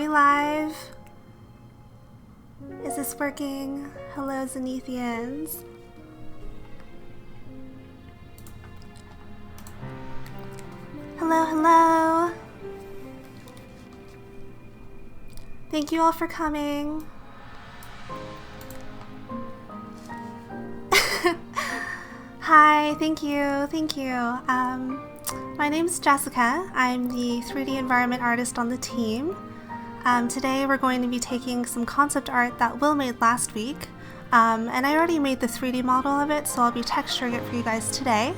we live? Is this working? Hello, Zenithians. Hello, hello. Thank you all for coming. Hi, thank you, thank you. My name's Jessica. I'm the 3D environment artist on the team. Today we're going to be taking some concept art that Will made last week, and I already made the 3D model of it, so I'll be texturing it for you guys today.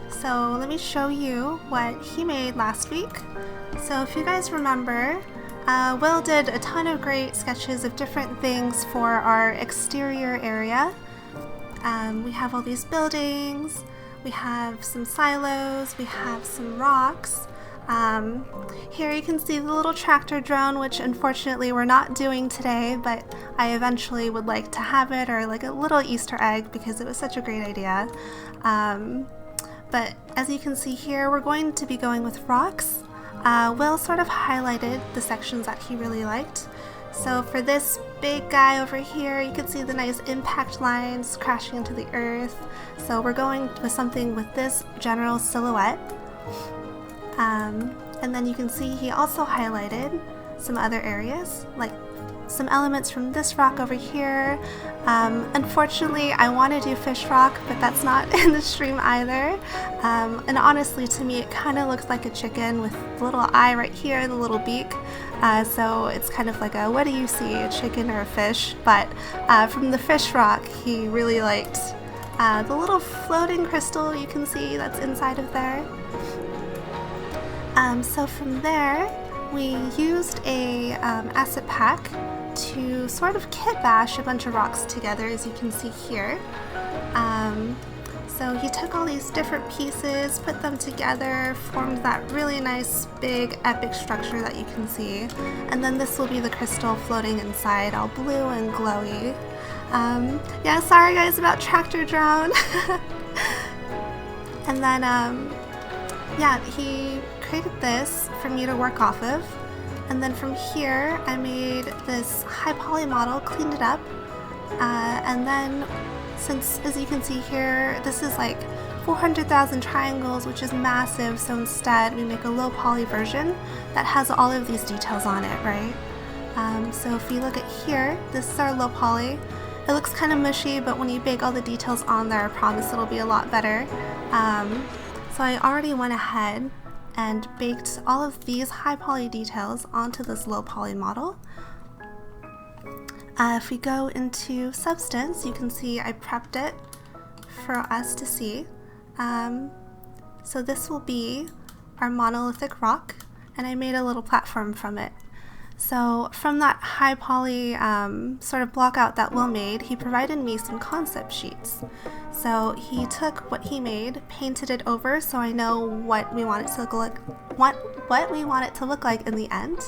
So let me show you what he made last week. So if you guys remember, Will did a ton of great sketches of different things for our exterior area. We have all these buildings, we have some silos, we have some rocks. Here you can see the little tractor drone, which unfortunately we're not doing today, but I eventually would like to have it, or like a little Easter egg, because it was such a great idea. But as you can see here, we're going to be going with rocks. Will sort of highlighted the sections that he really liked. So for this big guy over here, you can see the nice impact lines crashing into the earth. So we're going with something with this general silhouette. And then you can see he also highlighted some other areas, like some elements from this rock over here. Unfortunately, I want to do fish rock, but that's not in the stream either. And honestly, to me, it kind of looks like a chicken with the little eye right here and the little beak. So it's kind of like a, what do you see, a chicken or a fish? But from the fish rock, he really liked the little floating crystal you can see that's inside of there. So from there, we used a asset pack to sort of kit bash a bunch of rocks together, as you can see here. So he took all these different pieces, put them together, formed that really nice big epic structure that you can see. And then this will be the crystal floating inside, all blue and glowy. Yeah, sorry guys about tractor drone. And then, yeah, he created this for me to work off of. And then from here, I made this high poly model, cleaned it up, and then since, as you can see here, this is like 400,000 triangles, which is massive, so instead we make a low poly version that has all of these details on it, right? So if we look at here, this is our low poly. It looks kind of mushy, but when you bake all the details on there, I promise it'll be a lot better. So I already went ahead and baked all of these high poly details onto this low poly model. If we go into substance, you can see I prepped it for us to see. So this will be our monolithic rock, and I made a little platform from it. So from that high poly sort of block out that Will made, he provided me some concept sheets. So he took what he made, painted it over, so I know what we want it to look like, what we want it to look like in the end.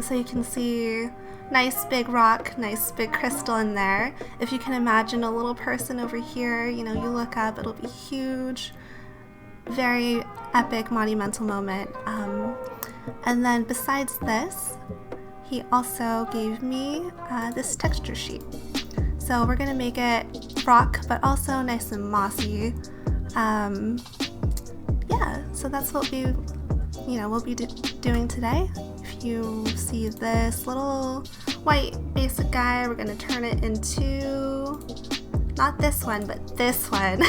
So you can see nice big rock, nice big crystal in there. If you can imagine a little person over here, you know, you look up, it'll be huge, very epic, monumental moment. And then besides this, he also gave me this texture sheet. So we're gonna make it rock, but also nice and mossy. Yeah, so that's what we'll be doing today. If you see this little white basic guy, we're gonna turn it into, not this one, but this one.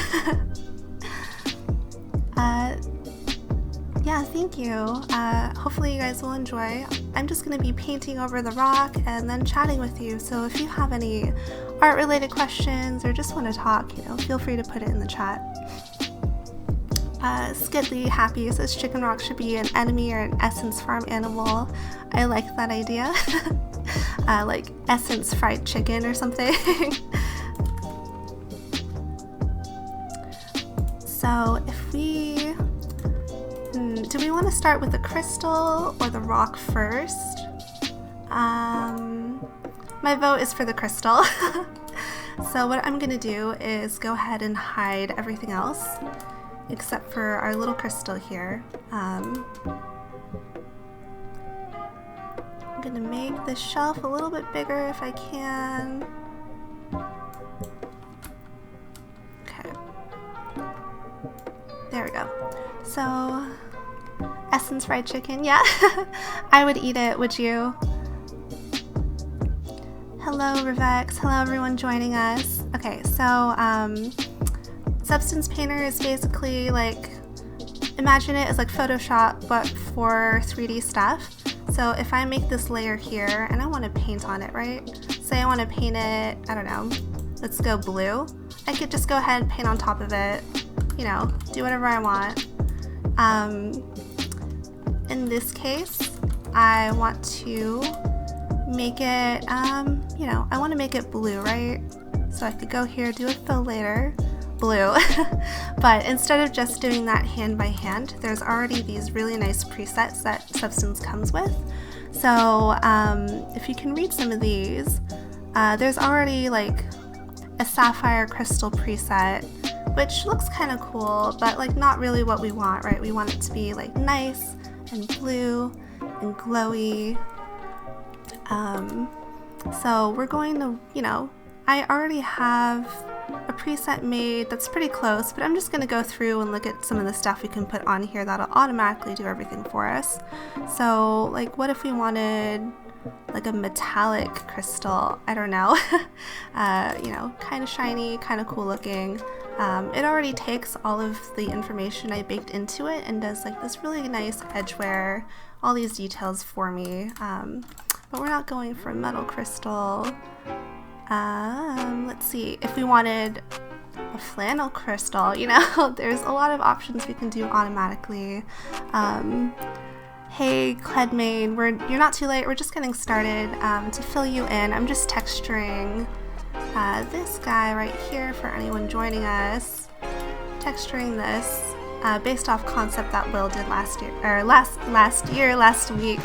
Yeah, thank you. Hopefully you guys will enjoy. I'm just going to be painting over the rock and then chatting with you. So if you have any art-related questions or just want to talk, you know, feel free to put it in the chat. Skidly Happy says chicken rock should be an enemy or an essence farm animal. I like that idea. Like essence fried chicken or something. So if we... do we want to start with the crystal or the rock first? My vote is for the crystal. So what I'm going to do is go ahead and hide everything else except for our little crystal here. gonna make this shelf a little bit bigger if I can. Okay. There we go. So, Essence fried chicken, yeah. I would eat it, would you? Hello, Revex. Hello, everyone joining us. Okay, so, Substance Painter is basically like, imagine it as like Photoshop, but for 3D stuff. So if I make this layer here, and I want to paint on it, right? Say I want to paint it, I don't know, let's go blue. I could just go ahead and paint on top of it, you know, do whatever I want. In this case, I want to make it, you know, I want to make it blue, right? So I could go here, do a fill layer, blue. But instead of just doing that hand by hand, there's already these really nice presets that Substance comes with. So if you can read some of these, there's already like a sapphire crystal preset, which looks kind of cool, but like not really what we want, right? We want it to be like nice and blue and glowy. So we're going to, you know, I already have a preset made that's pretty close, but I'm just going to go through and look at some of the stuff we can put on here that'll automatically do everything for us. So like what if we wanted like a metallic crystal? I don't know. You know, kind of shiny, kind of cool looking. It already takes all of the information I baked into it and does like this really nice edge wear, all these details for me. But we're not going for a metal crystal. Let's see, if we wanted a flannel crystal, you know, there's a lot of options we can do automatically. Hey, Cledmain, you're not too late, we're just getting started. To fill you in, I'm just texturing this guy right here for anyone joining us. Texturing this based off concept that Will did last week.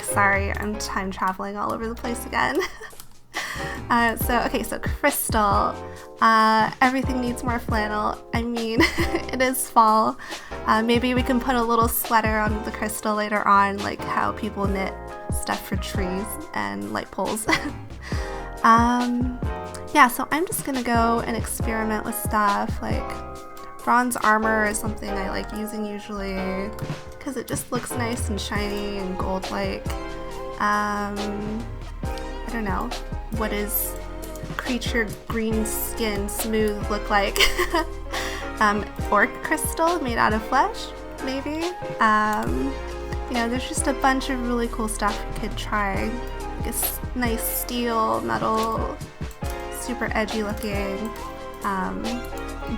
Sorry, I'm time traveling all over the place again. So crystal, everything needs more flannel. I mean, it is fall. Maybe we can put a little sweater on the crystal later on, like how people knit stuff for trees and light poles. Yeah, so I'm just gonna go and experiment with stuff like bronze armor is something I like using usually because it just looks nice and shiny and gold-like. I don't know, what does creature green skin smooth look like? Orc crystal made out of flesh, maybe? You know, there's just a bunch of really cool stuff you could try. Like a nice steel, metal, super edgy looking.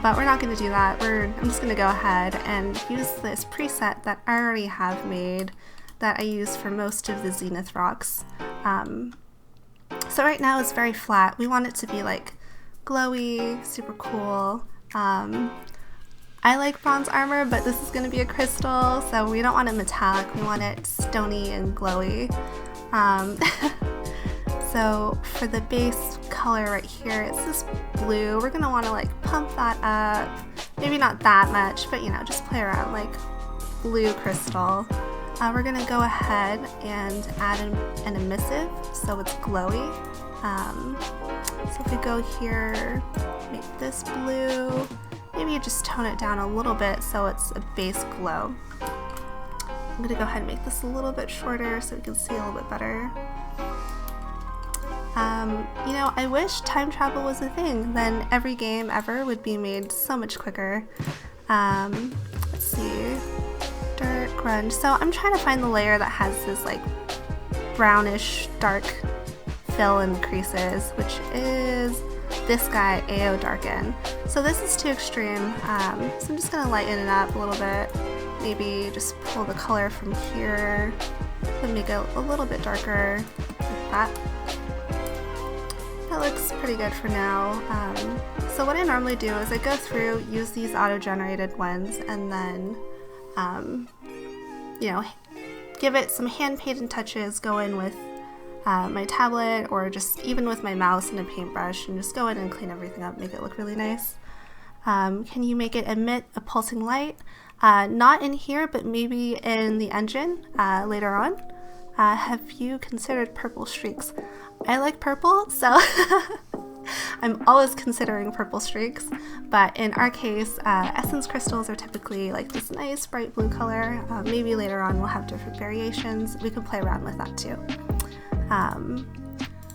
But we're not going to do that. I'm just going to go ahead and use this preset that I already have made that I use for most of the Zenith rocks. So right now it's very flat. We want it to be like glowy, super cool. I like bronze armor, but this is going to be a crystal, so we don't want it metallic. We want it stony and glowy. So for the base color right here, it's this blue. We're going to want to like pump that up. Maybe not that much, but you know, just play around like blue crystal. We're going to go ahead and add an emissive so it's glowy. So if we go here, make this blue, maybe you just tone it down a little bit so it's a base glow. I'm going to go ahead and make this a little bit shorter so we can see a little bit better. You know, I wish time travel was a thing, then every game ever would be made so much quicker. Let's see, dirt, grunge. So I'm trying to find the layer that has this like brownish dark fill in the creases, which is this guy, AO Darken. So this is too extreme, so I'm just going to lighten it up a little bit. Maybe just pull the color from here and make it a little bit darker, like that. That looks pretty good for now. So what I normally do is I go through, use these auto-generated ones, and then, you know, give it some hand-painted touches, go in with my tablet or just even with my mouse and a paintbrush and just go in and clean everything up, make it look really nice. Can you make it emit a pulsing light? Not in here, but maybe in the engine later on. have you considered purple streaks? I like purple, so I'm always considering purple streaks, but in our case, essence crystals are typically like this nice bright blue color. Maybe later on we'll have different variations. We can play around with that too.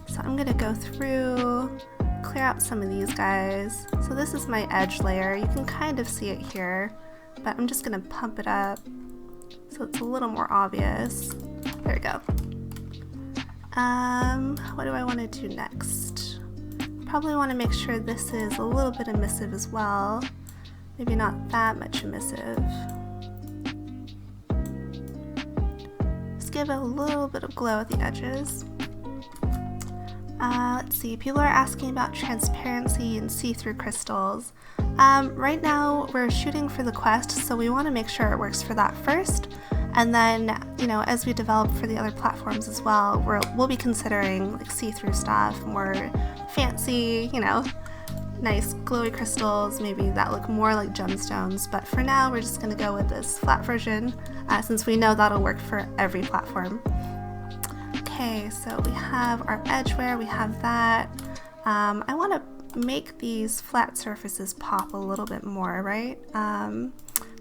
So I'm gonna go through, clear out some of these guys. So this is my edge layer. You can kind of see it here, but I'm just gonna pump it up so it's a little more obvious. There we go. What do I want to do next? Probably want to make sure this is a little bit emissive as well. Maybe not that much emissive. Just give it a little bit of glow at the edges. Let's see, people are asking about transparency and see-through crystals. Right now we're shooting for the quest, so we want to make sure it works for that first. And then, you know, as we develop for the other platforms as well, we'll be considering like see-through stuff, more fancy, you know, nice glowy crystals, maybe that look more like gemstones. But for now, we're just gonna go with this flat version, since we know that'll work for every platform. Okay, so we have our edgeware, we have that. I want to make these flat surfaces pop a little bit more, right?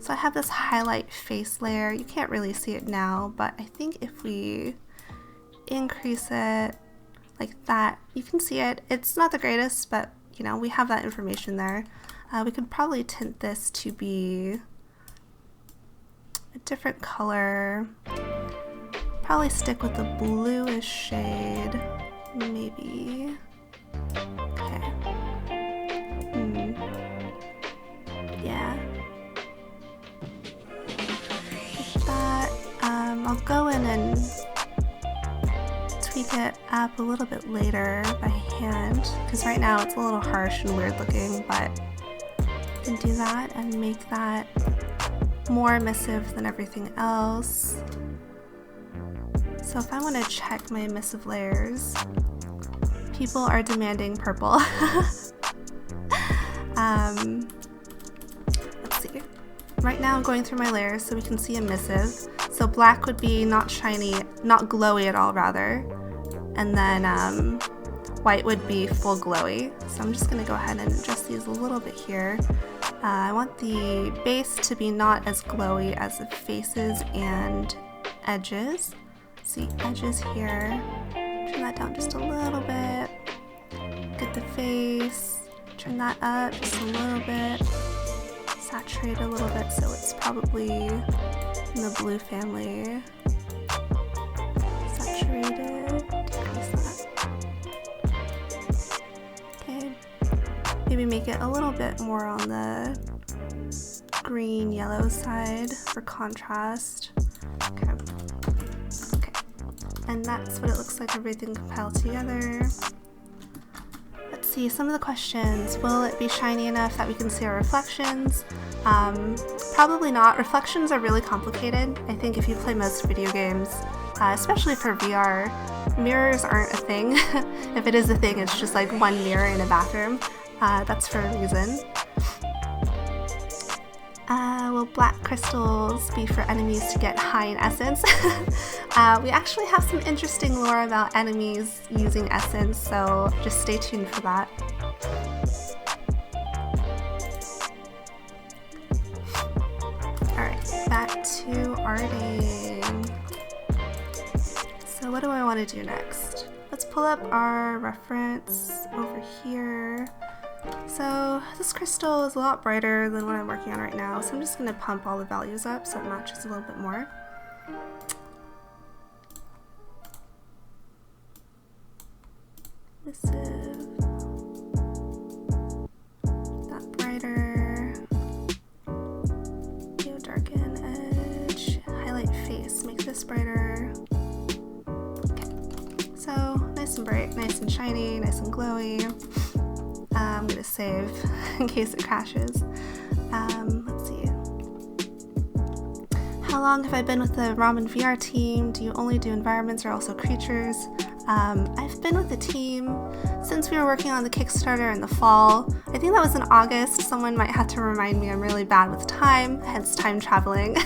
So I have this highlight face layer. You can't really see it now, but I think if we increase it like that, you can see it. It's not the greatest, but you know, we have that information there. We could probably tint this to be a different color. Probably stick with the bluish shade, maybe. Okay. Yeah. I'll go in and tweak it up a little bit later by hand, because right now it's a little harsh and weird looking, but I can do that and make that more emissive than everything else. So if I want to check my emissive layers, people are demanding purple. Let's see. Right now I'm going through my layers so we can see emissive. So black would be not shiny, not glowy at all rather. And then white would be full glowy. So I'm just gonna go ahead and adjust these a little bit here. I want the base to be not as glowy as the faces and edges. See, edges here. Turn that down just a little bit. Get the face. Turn that up just a little bit. Saturate a little bit so it's probably in the blue family. Saturated. Decrease that. Okay. Maybe make it a little bit more on the green yellow side for contrast. Okay. Okay. And that's what it looks like, everything compiled together. Let's see, some of the questions. Will it be shiny enough that we can see our reflections? Probably not. Reflections are really complicated. I think if you play most video games, especially for VR, mirrors aren't a thing. If it is a thing, it's just like one mirror in a bathroom. That's for a reason. Will black crystals be for enemies to get high in essence? We actually have some interesting lore about enemies using essence, so just stay tuned for that. Alright, back to arting. So what do I want to do next? Let's pull up our reference over here. So this crystal is a lot brighter than what I'm working on right now, so I'm just going to pump all the values up so it matches a little bit more. Emissive. That brighter. Darken edge. Highlight face. Make this brighter. Okay. So nice and bright, nice and shiny, nice and glowy. I'm gonna save in case it crashes. Let's see. How long have I been with the Ramen VR team? Do you only do environments or also creatures? I've been with the team since we were working on the Kickstarter in the fall. I think that was in August. Someone might have to remind me. I'm really bad with time, hence time traveling.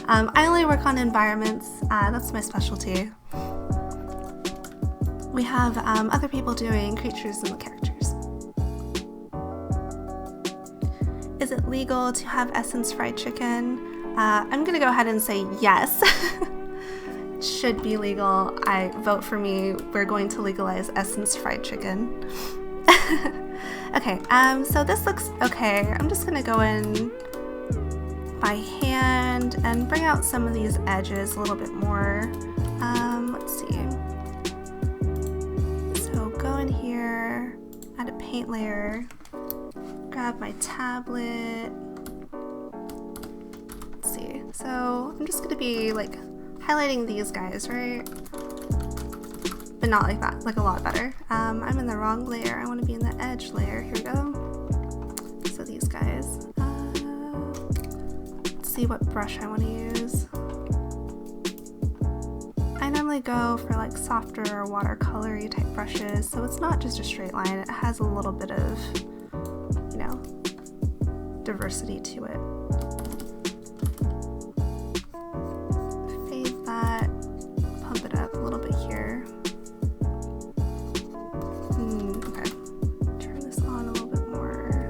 I only work on environments. That's my specialty. We have other people doing creatures and the characters. Is it legal to have Essence fried chicken? I'm gonna go ahead and say yes. Should be legal. I vote for me. We're going to legalize Essence fried chicken. Okay, so this looks okay. I'm just gonna go in by hand and bring out some of these edges a little bit more. Let's see. So go in here, add a paint layer, grab my tablet. Let's see. So I'm just gonna be like highlighting these guys, right? But not like that, like a lot better. I'm in the wrong layer. I want to be in the edge layer. Here we go. So these guys. Let's see what brush I want to use. I normally go for like softer watercolory type brushes, so it's not just a straight line. It has a little bit of, you know, diversity to it. Pump it up a little bit here. Okay. Turn this on a little bit more.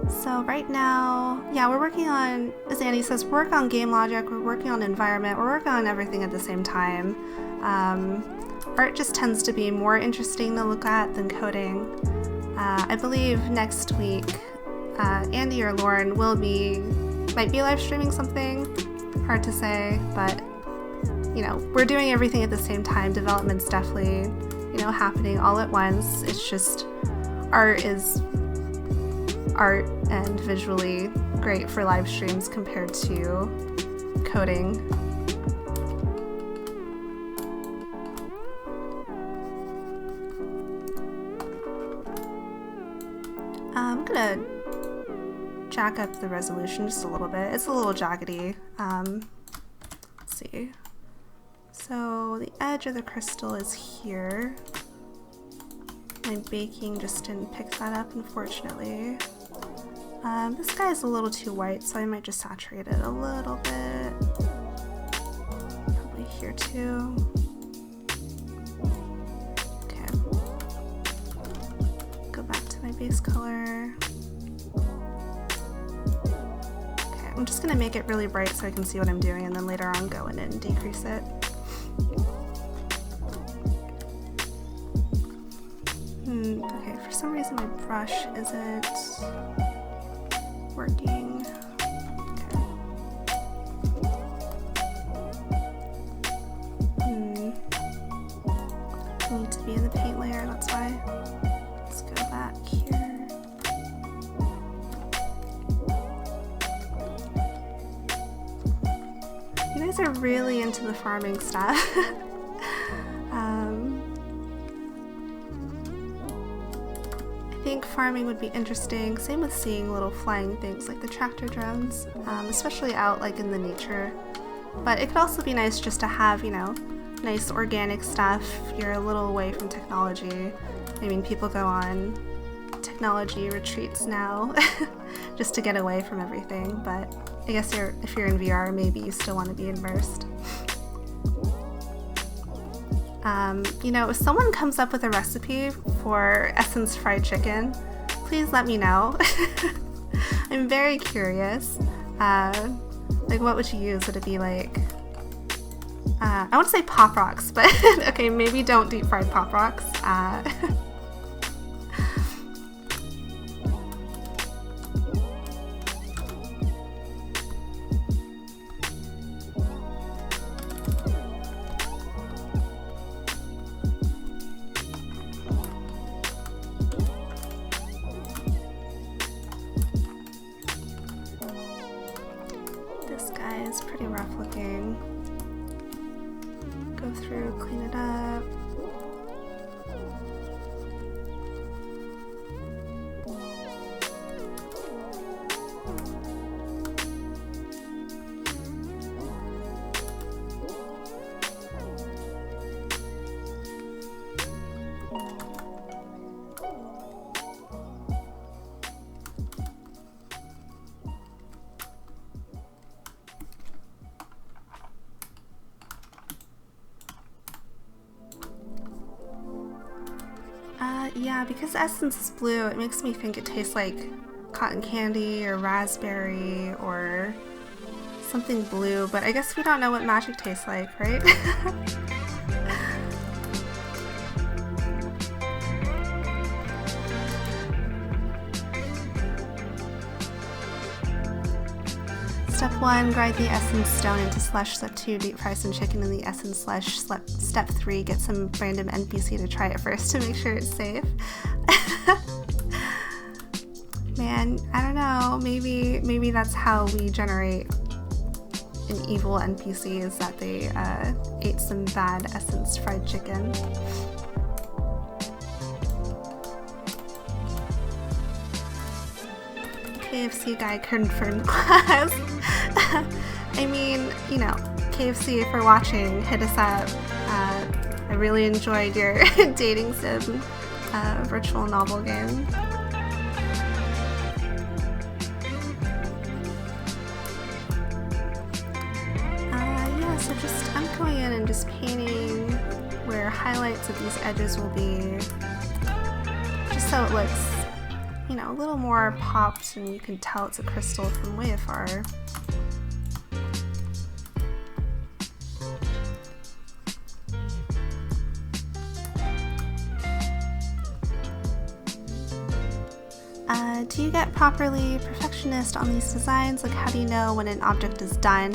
So right now, yeah, we're working on, as Andy says, work on game logic, we're working on environment, we're working on everything at the same time. Art just tends to be more interesting to look at than coding. I believe next week, Andy or Lauren might be live streaming something. Hard to say, but you know, we're doing everything at the same time. Development's definitely, you know, happening all at once. It's just art is art and visually great for live streams compared to coding. I'm gonna jack up the resolution just a little bit. It's a little jaggedy. Let's see. So the edge of the crystal is here. My baking just didn't pick that up, unfortunately. This guy is a little too white, so I might just saturate it a little bit. Probably here too. Okay. Go back to my base color. Okay, I'm just gonna make it really bright so I can see what I'm doing, and then later on go in and decrease it. Okay, for some reason my brush isn't working. Okay. I need to be in the paint layer, that's why. Let's go back here. You guys are really into the farming stuff. I think farming would be interesting. Same with seeing little flying things like the tractor drones, especially out like in the nature. But it could also be nice just to have, you know, nice organic stuff. You're a little away from technology. I mean, people go on technology retreats now just to get away from everything. But I guess if you're in VR, maybe you still want to be immersed. You know, if someone comes up with a recipe for Essence fried chicken, please let me know. I'm very curious. Like, what would you use? Would it be like, I want to say Pop Rocks, but okay, maybe don't deep fry Pop Rocks. This guy is pretty rough looking. Go through, clean it up. Yeah, because essence is blue, it makes me think it tastes like cotton candy or raspberry or something blue, but I guess we don't know what magic tastes like, right? Step 1, grind the essence stone into slush. Step 2, deep fry some chicken in the essence slush. Step 3, get some random NPC to try it first to make sure it's safe. Man, I don't know, maybe that's how we generate an evil NPC, is that they ate some bad essence fried chicken. KFC guy confirmed class. I mean, you know, KFC, if you're watching, hit us up. I really enjoyed your dating sim virtual novel game. Yeah, so I'm going in and just painting where highlights of these edges will be, just so it looks, you know, a little more popped and you can tell it's a crystal from way afar. Do you get properly perfectionist on these designs? Like, how do you know when an object is done?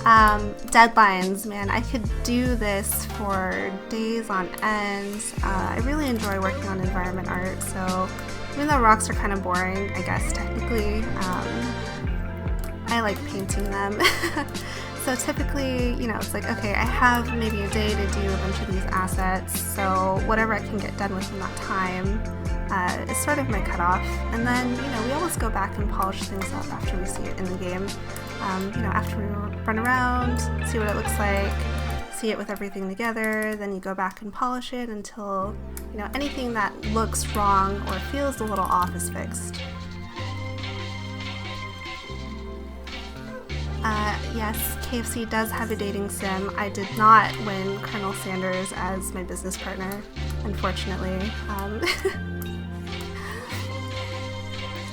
Deadlines, man, I could do this for days on end. I really enjoy working on environment art, so even though rocks are kind of boring, I guess, technically, I like painting them. So typically, you know, it's like, okay, I have maybe a day to do a bunch of these assets, so whatever I can get done within that time is sort of my cutoff. And then, you know, we always go back and polish things up after we see it in the game. You know, after we run around, see what it looks like, see it with everything together, then you go back and polish it until, you know, anything that looks wrong or feels a little off is fixed. Yes, KFC does have a dating sim. I did not win Colonel Sanders as my business partner, unfortunately.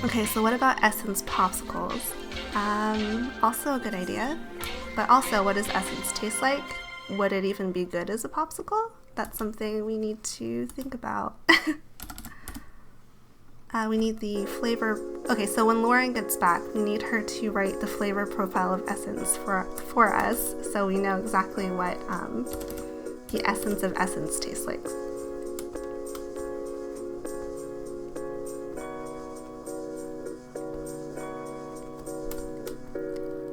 Okay, so what about essence popsicles? Also a good idea. But also, what does essence taste like? Would it even be good as a popsicle? That's something we need to think about. We need the flavor. Okay, so when Lauren gets back, we need her to write the flavor profile of essence for us, so we know exactly what the essence of essence tastes like.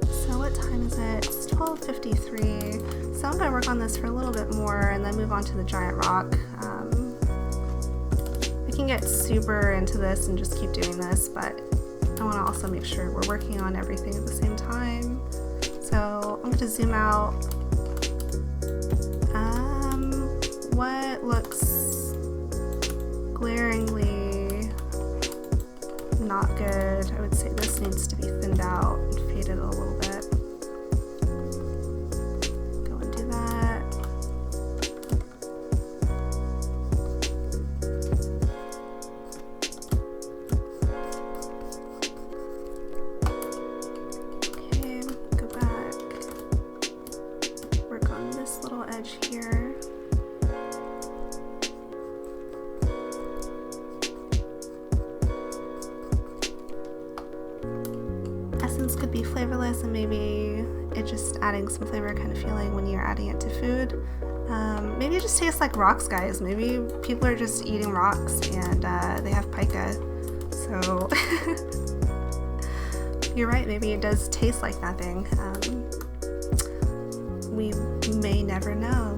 So what time is it? It's 12:53. So I'm gonna work on this for a little bit more and then move on to the giant rock. Can get super into this and just keep doing this, but I want to also make sure we're working on everything at the same time. So I'm going to zoom out. What looks glaringly not good? I would say this needs to be thinned out and faded a little bit. Go and do that. Here. Essence could be flavorless, and maybe it's just adding some flavor kind of feeling when you're adding it to food. Maybe it just tastes like rocks, guys. Maybe people are just eating rocks and they have pica. So you're right, maybe it does taste like nothing. We may never know.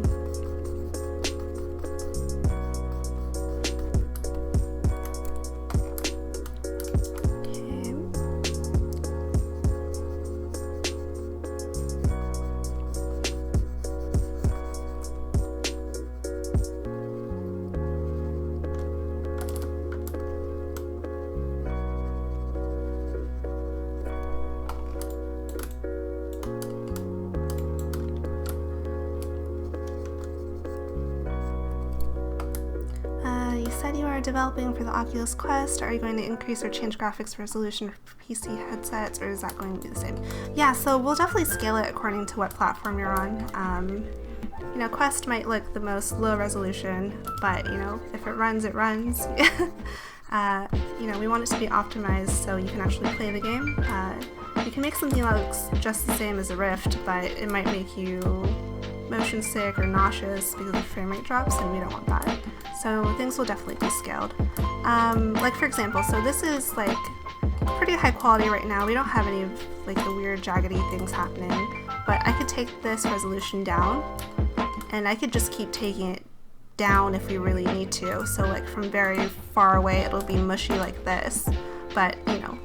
are developing for the Oculus Quest, are you going to increase or change graphics resolution for PC headsets, or is that going to be the same? Yeah, so we'll definitely scale it according to what platform you're on. You know, Quest might look the most low resolution, but you know, if it runs, it runs. You know, we want it to be optimized so you can actually play the game. You can make something that looks just the same as a Rift, but it might make you motion sick or nauseous because of frame rate drops, and we don't want that. So things will definitely be scaled. Like for example, so this is like pretty high quality right now. We don't have any of like the weird jaggedy things happening, but I could take this resolution down, and I could just keep taking it down if we really need to. So like from very far away it'll be mushy like this, but you know,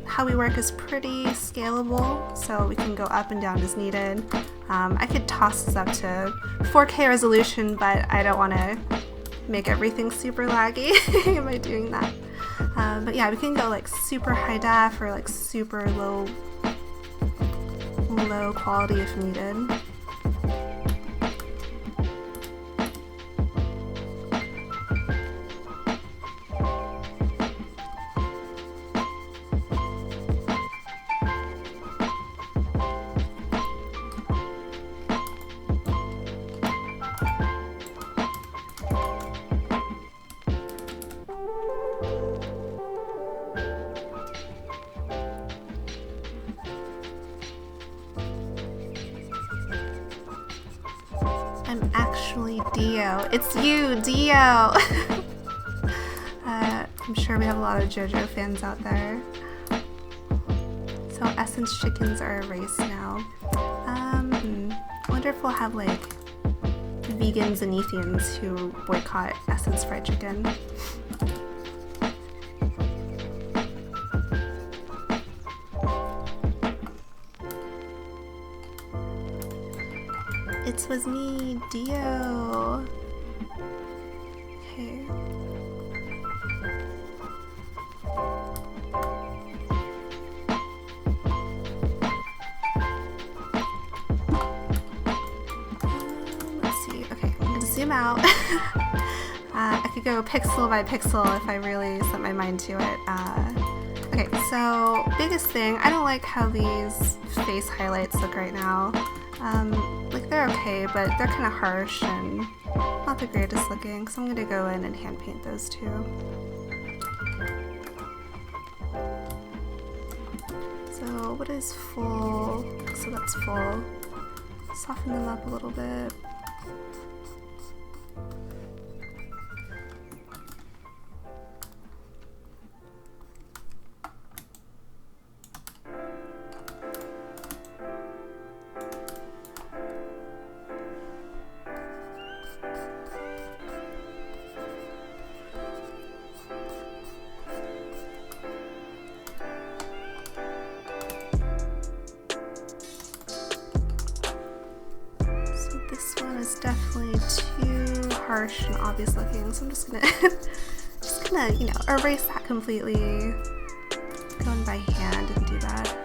how we work is pretty scalable, so we can go up and down as needed. I could toss this up to 4K resolution, but I don't want to make everything super laggy by doing that. But yeah, we can go like super high def or like super low quality if needed. I'm actually Dio. It's you, Dio! I'm sure we have a lot of JoJo fans out there. So Essence chickens are a race now. I wonder if we'll have like vegan Zenithians who boycott Essence fried chicken. It was me, Dio. Okay. Let's see. Okay, I'm gonna zoom out. I could go pixel by pixel if I really set my mind to it. Okay, so biggest thing, I don't like how these face highlights look right now. Like they're okay, but they're kind of harsh and not the greatest looking, so I'm going to go in and hand paint those too. So what is full? So that's full. Soften them up a little bit. Definitely too harsh and obvious looking, so I'm just gonna you know, erase that completely. Go in by hand and do that.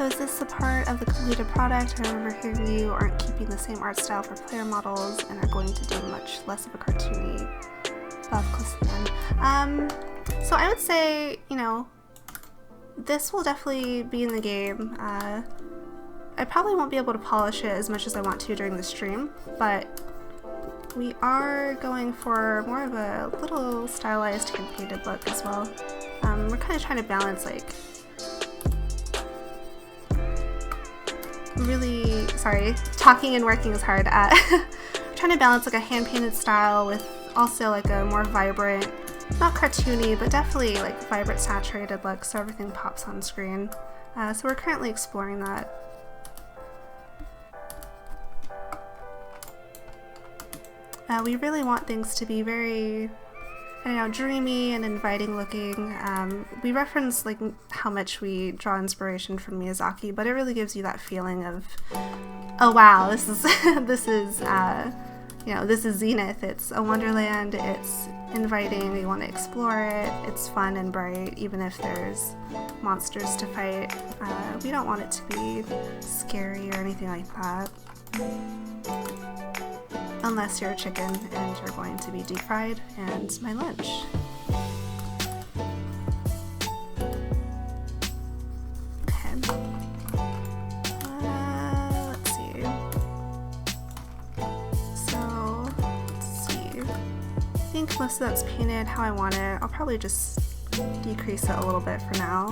So is this a part of the completed product? I remember hearing you aren't keeping the same art style for player models and are going to do much less of a cartoony close to the end. So I would say, you know, this will definitely be in the game. I probably won't be able to polish it as much as I want to during the stream, but we are going for more of a little stylized hand-painted look as well. We're kind of trying to balance like really, sorry, talking and working is hard. I'm trying to balance like a hand-painted style with also like a more vibrant, not cartoony, but definitely like vibrant saturated look so everything pops on screen. So we're currently exploring that. We really want things to be very, I don't know, dreamy and inviting looking. We reference like how much we draw inspiration from Miyazaki, but it really gives you that feeling of, oh wow, this is this is you know, this is Zenith. It's a wonderland. It's inviting. We want to explore it. It's fun and bright, even if there's monsters to fight. We don't want it to be scary or anything like that. Unless you're a chicken and you're going to be deep fried and my lunch. Okay. Let's see. So, let's see. I think most of that's painted how I want it. I'll probably just decrease it a little bit for now.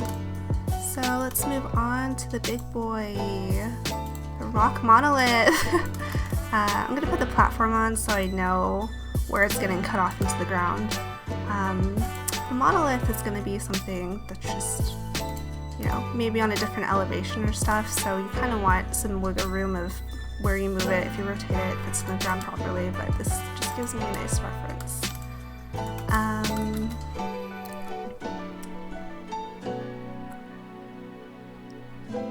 So let's move on to the big boy, the rock monolith. I'm going to put the platform on so I know where it's getting cut off into the ground. The monolith is going to be something that's just, you know, maybe on a different elevation or stuff, so you kind of want some wiggle room of where you move it. If you rotate it, it fits in the ground properly, but this just gives me a nice reference.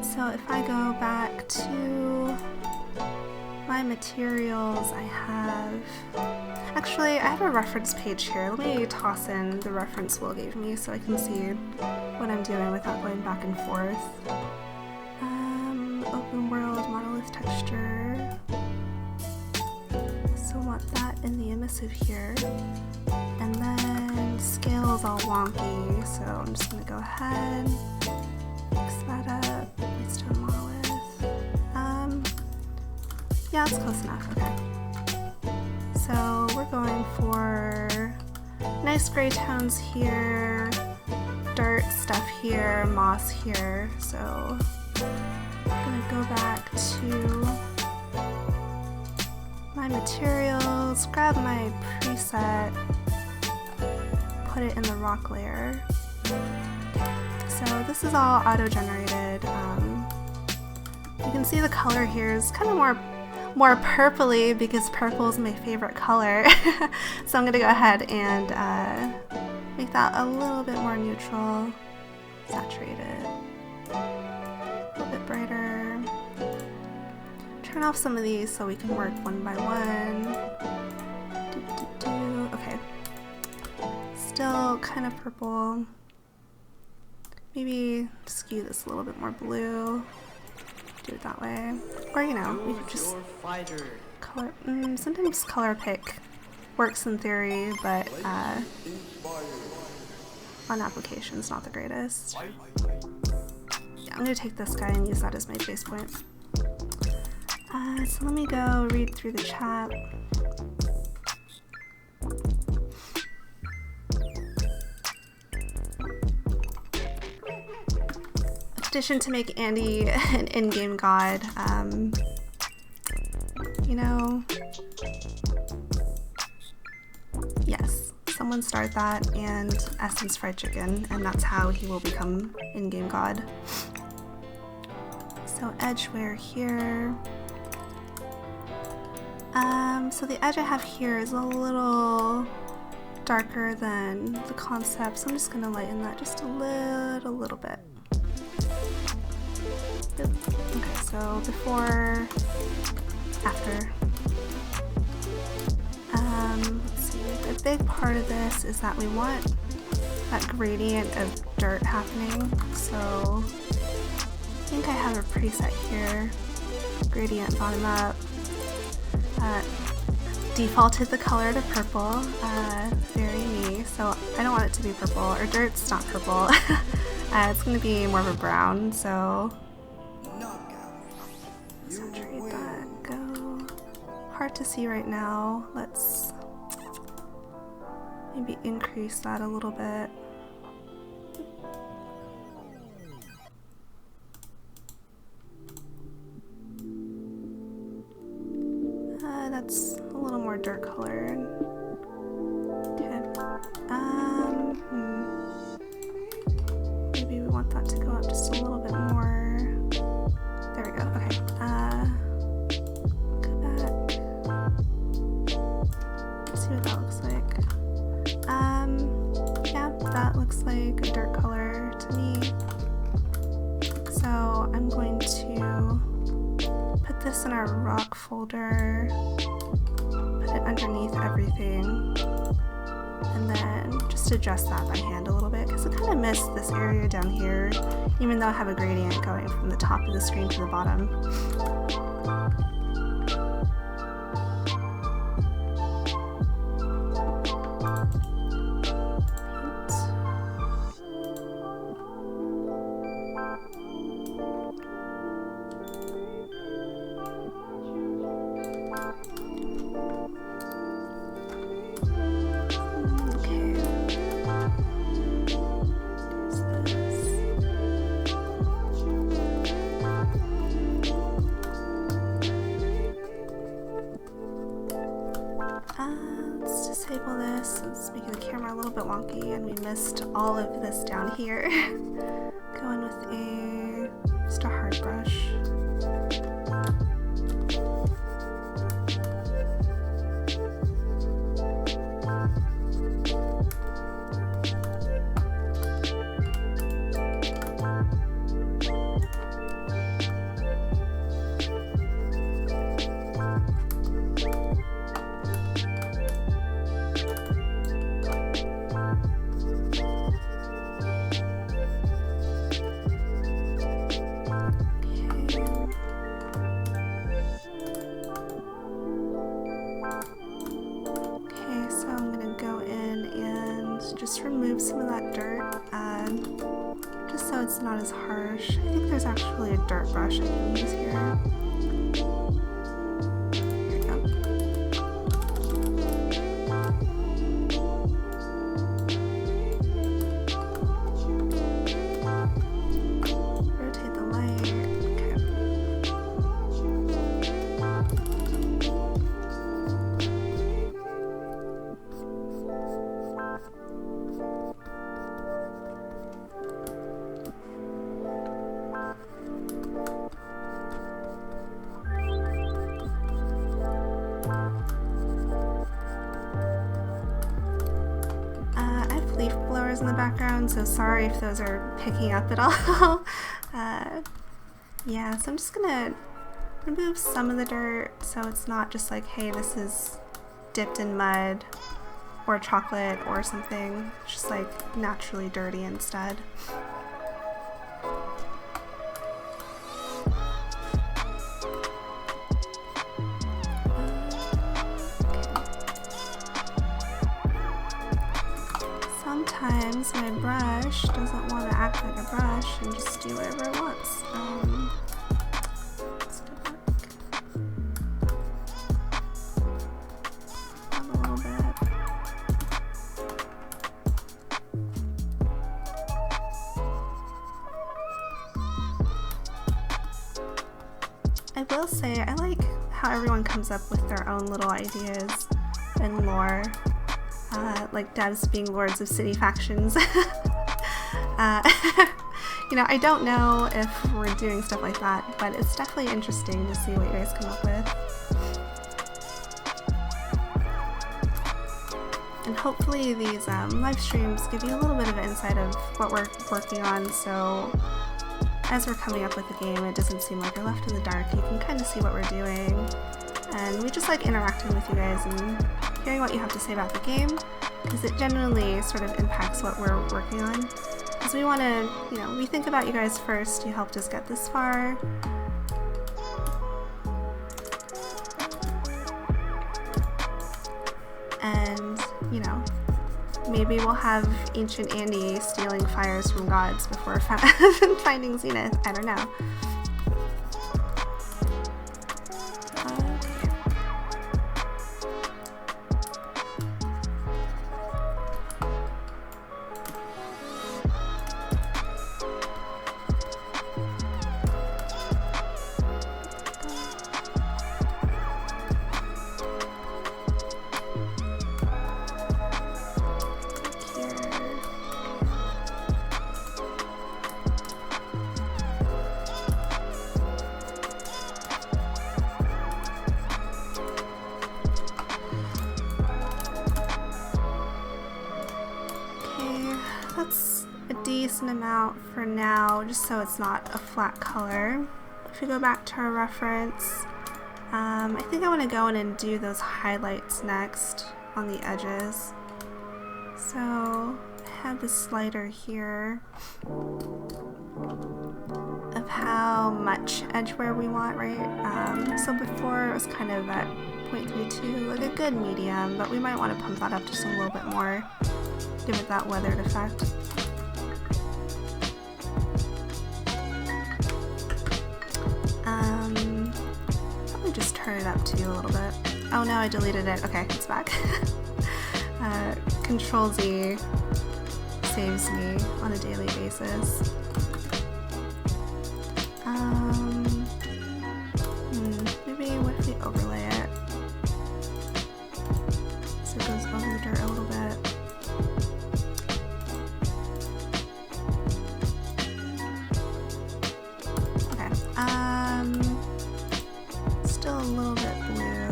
So if I go back to my materials, I have a reference page here. Let me toss in the reference Will gave me so I can see what I'm doing without going back and forth. Open world, monolith texture. So want that in the emissive here. And then scale is all wonky, so I'm just gonna go ahead, fix that up, Waystone monolith. Yeah, it's close enough, okay. So we're going for nice gray tones here, dirt stuff here, moss here. So I'm gonna go back to my materials, grab my preset, put it in the rock layer. So this is all auto-generated. You can see the color here is kind of more purpley because purple is my favorite color. So I'm gonna go ahead and make that a little bit more neutral, saturated, a little bit brighter. Turn off some of these so we can work one by one. Okay, still kind of purple. Maybe skew this a little bit more blue. Do it that way, or you know, we could just color. Sometimes color pick works in theory, but on application it's not the greatest. Yeah, I'm gonna take this guy and use that as my base point. So let me go read through the chat. Petition to make Andy an in-game god. You know, yes, someone start that and Essence Fried Chicken, and that's how he will become in-game god. So edgeware here. So the edge I have here is a little darker than the concept, so I'm just gonna lighten that just a little bit. Okay, so before, after. Let's see, the big part of this is that we want that gradient of dirt happening, so I think I have a preset here, gradient bottom up, defaulted the color to purple, very me, so I don't want it to be purple, or dirt's not purple, it's going to be more of a brown, so saturate that, go. Hard to see right now. Let's maybe increase that a little bit. that looks like a dirt color to me. So I'm going to put this in our rock folder, put it underneath everything, and then just adjust that by hand a little bit because I kind of missed this area down here, even though I have a gradient going from the top of the screen to the bottom. Let's disable this. It's making the camera a little bit wonky and we missed all of this down here. Go in with just a hard brush. Just remove some of that dirt, just so it's not as harsh. I think there's actually a dirt brush I can use here. Here we go. Rotate the light. Okay. Leaf blowers in the background, so sorry if those are picking up at all. Yeah, so I'm just gonna remove some of the dirt so it's not just like, hey, this is dipped in mud or chocolate or something. It's just like naturally dirty instead. Sometimes my brush doesn't want to act like a brush and just do whatever it wants. Let's go back. Add a little bit. I will say I like how everyone comes up with their own little ideas and lore. Like devs being lords of city factions. You know, I don't know if we're doing stuff like that, but it's definitely interesting to see what you guys come up with. And hopefully these live streams give you a little bit of insight of what we're working on, so as we're coming up with the game, it doesn't seem like you're left in the dark. You can kind of see what we're doing. And we just like interacting with you guys and hearing what you have to say about the game, because it genuinely sort of impacts what we're working on. Because we want to, you know, we think about you guys first. You helped us get this far. And, you know, maybe we'll have Ancient Andy stealing fires from gods before finding Zenith. I don't know. that's a decent amount for now, just so it's not a flat color. If we go back to our reference, I think I want to go in and do those highlights next on the edges. So I have this slider here of how much edgeware we want, right? So before it was kind of at 0.32, like a good medium, but we might want to pump that up just a little bit more, give it that weathered effect. Probably just turn it up too a little bit. Oh no, I deleted it. Okay, it's back. Control Z saves me on a daily basis. Maybe what if we overlay it so it goes over the dirt a little bit. Okay, still a little bit blue,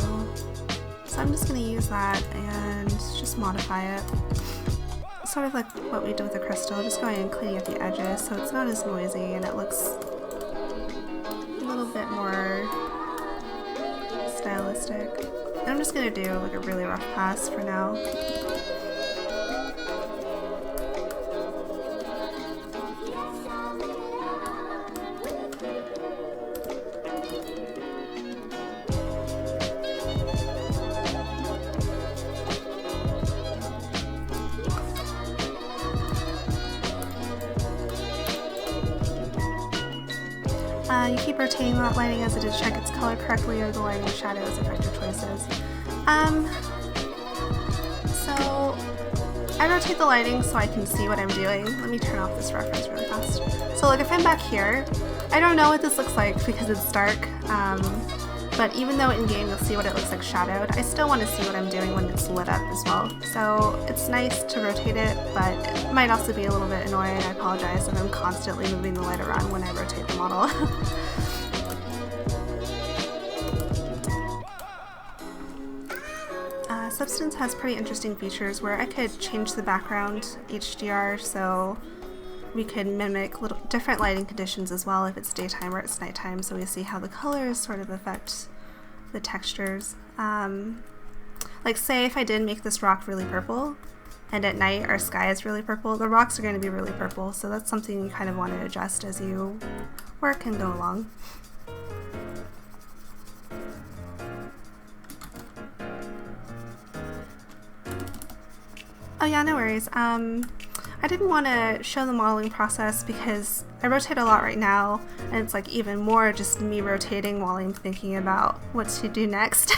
so I'm just going to use that and just modify it. Sort of like what we did with the crystal, just going and cleaning up the edges so it's not as noisy and it looks a little bit more stylistic. And I'm just going to do like a really rough pass for now. You keep rotating that lighting as it is, check its color correctly or the lighting shadows affect your choices. So I rotate the lighting so I can see what I'm doing. Let me turn off this reference really fast. So like if I'm back here, I don't know what this looks like because it's dark, but even though in game you'll see what it looks like shadowed, I still want to see what I'm doing when it's lit up as well. So it's nice to rotate it, but it might also be a little bit annoying. I apologize if I'm constantly moving the light around when I rotate the model. Substance has pretty interesting features where I could change the background HDR so we could mimic little different lighting conditions as well if it's daytime or it's nighttime, so we see how the colors sort of affect the textures. Like say if I did make this rock really purple and at night our sky is really purple, the rocks are going to be really purple, so that's something you kind of want to adjust as you work and go along. Oh yeah, no worries. I didn't want to show the modeling process because I rotate a lot right now and it's like even more just me rotating while I'm thinking about what to do next.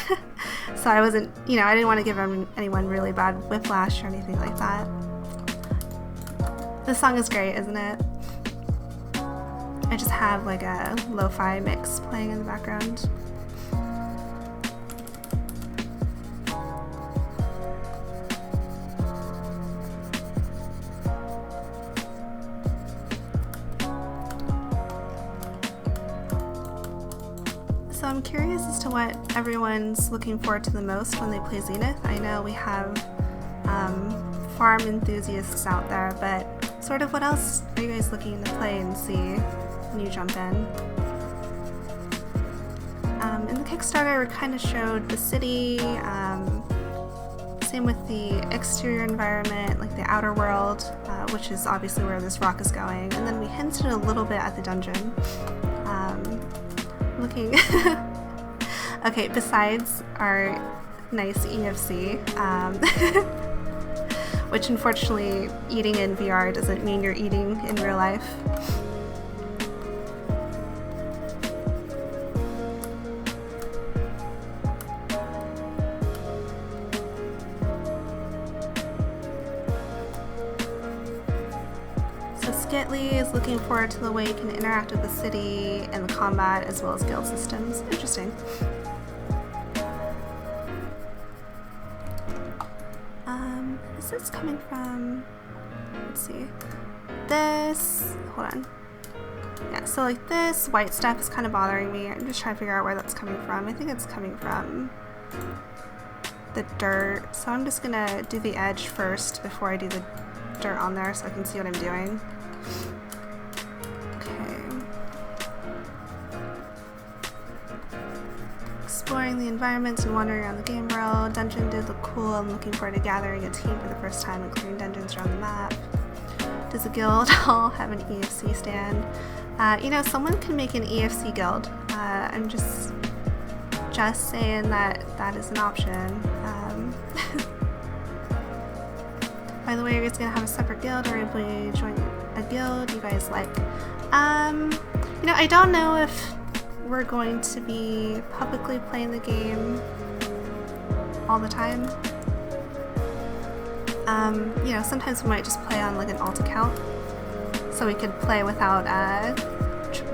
So I wasn't, I didn't want to give anyone really bad whiplash or anything like that. This song is great, isn't it? I just have like a lo-fi mix playing in the background. So I'm curious as to what everyone's looking forward to the most when they play Zenith. I know we have farm enthusiasts out there, but sort of what else are you guys looking to play and see when you jump in? In the Kickstarter we kind of showed the city, same with the exterior environment, like the outer world, which is obviously where this rock is going, and then we hinted a little bit at the dungeon. Looking okay, besides our nice EFC, which unfortunately eating in VR doesn't mean you're eating in real life. Skitley is looking forward to the way you can interact with the city and the combat as well as guild systems. Interesting. Is this coming from, let's see, this, hold on. Yeah, so like this white stuff is kind of bothering me. I'm just trying to figure out where that's coming from. I think it's coming from the dirt. So I'm just gonna do the edge first before I do the dirt on there so I can see what I'm doing. Okay. Exploring the environments and wandering around the game world. Dungeon did look cool. I'm looking forward to gathering a team for the first time and clearing dungeons around the map. Does a guild all have an EFC stand? You know, someone can make an EFC guild. I'm just saying that that is an option. By the way, are you guys gonna have a separate guild, or will you join a guild you guys like? You know, I don't know if we're going to be publicly playing the game all the time. You know, sometimes we might just play on like an alt account, so we could play without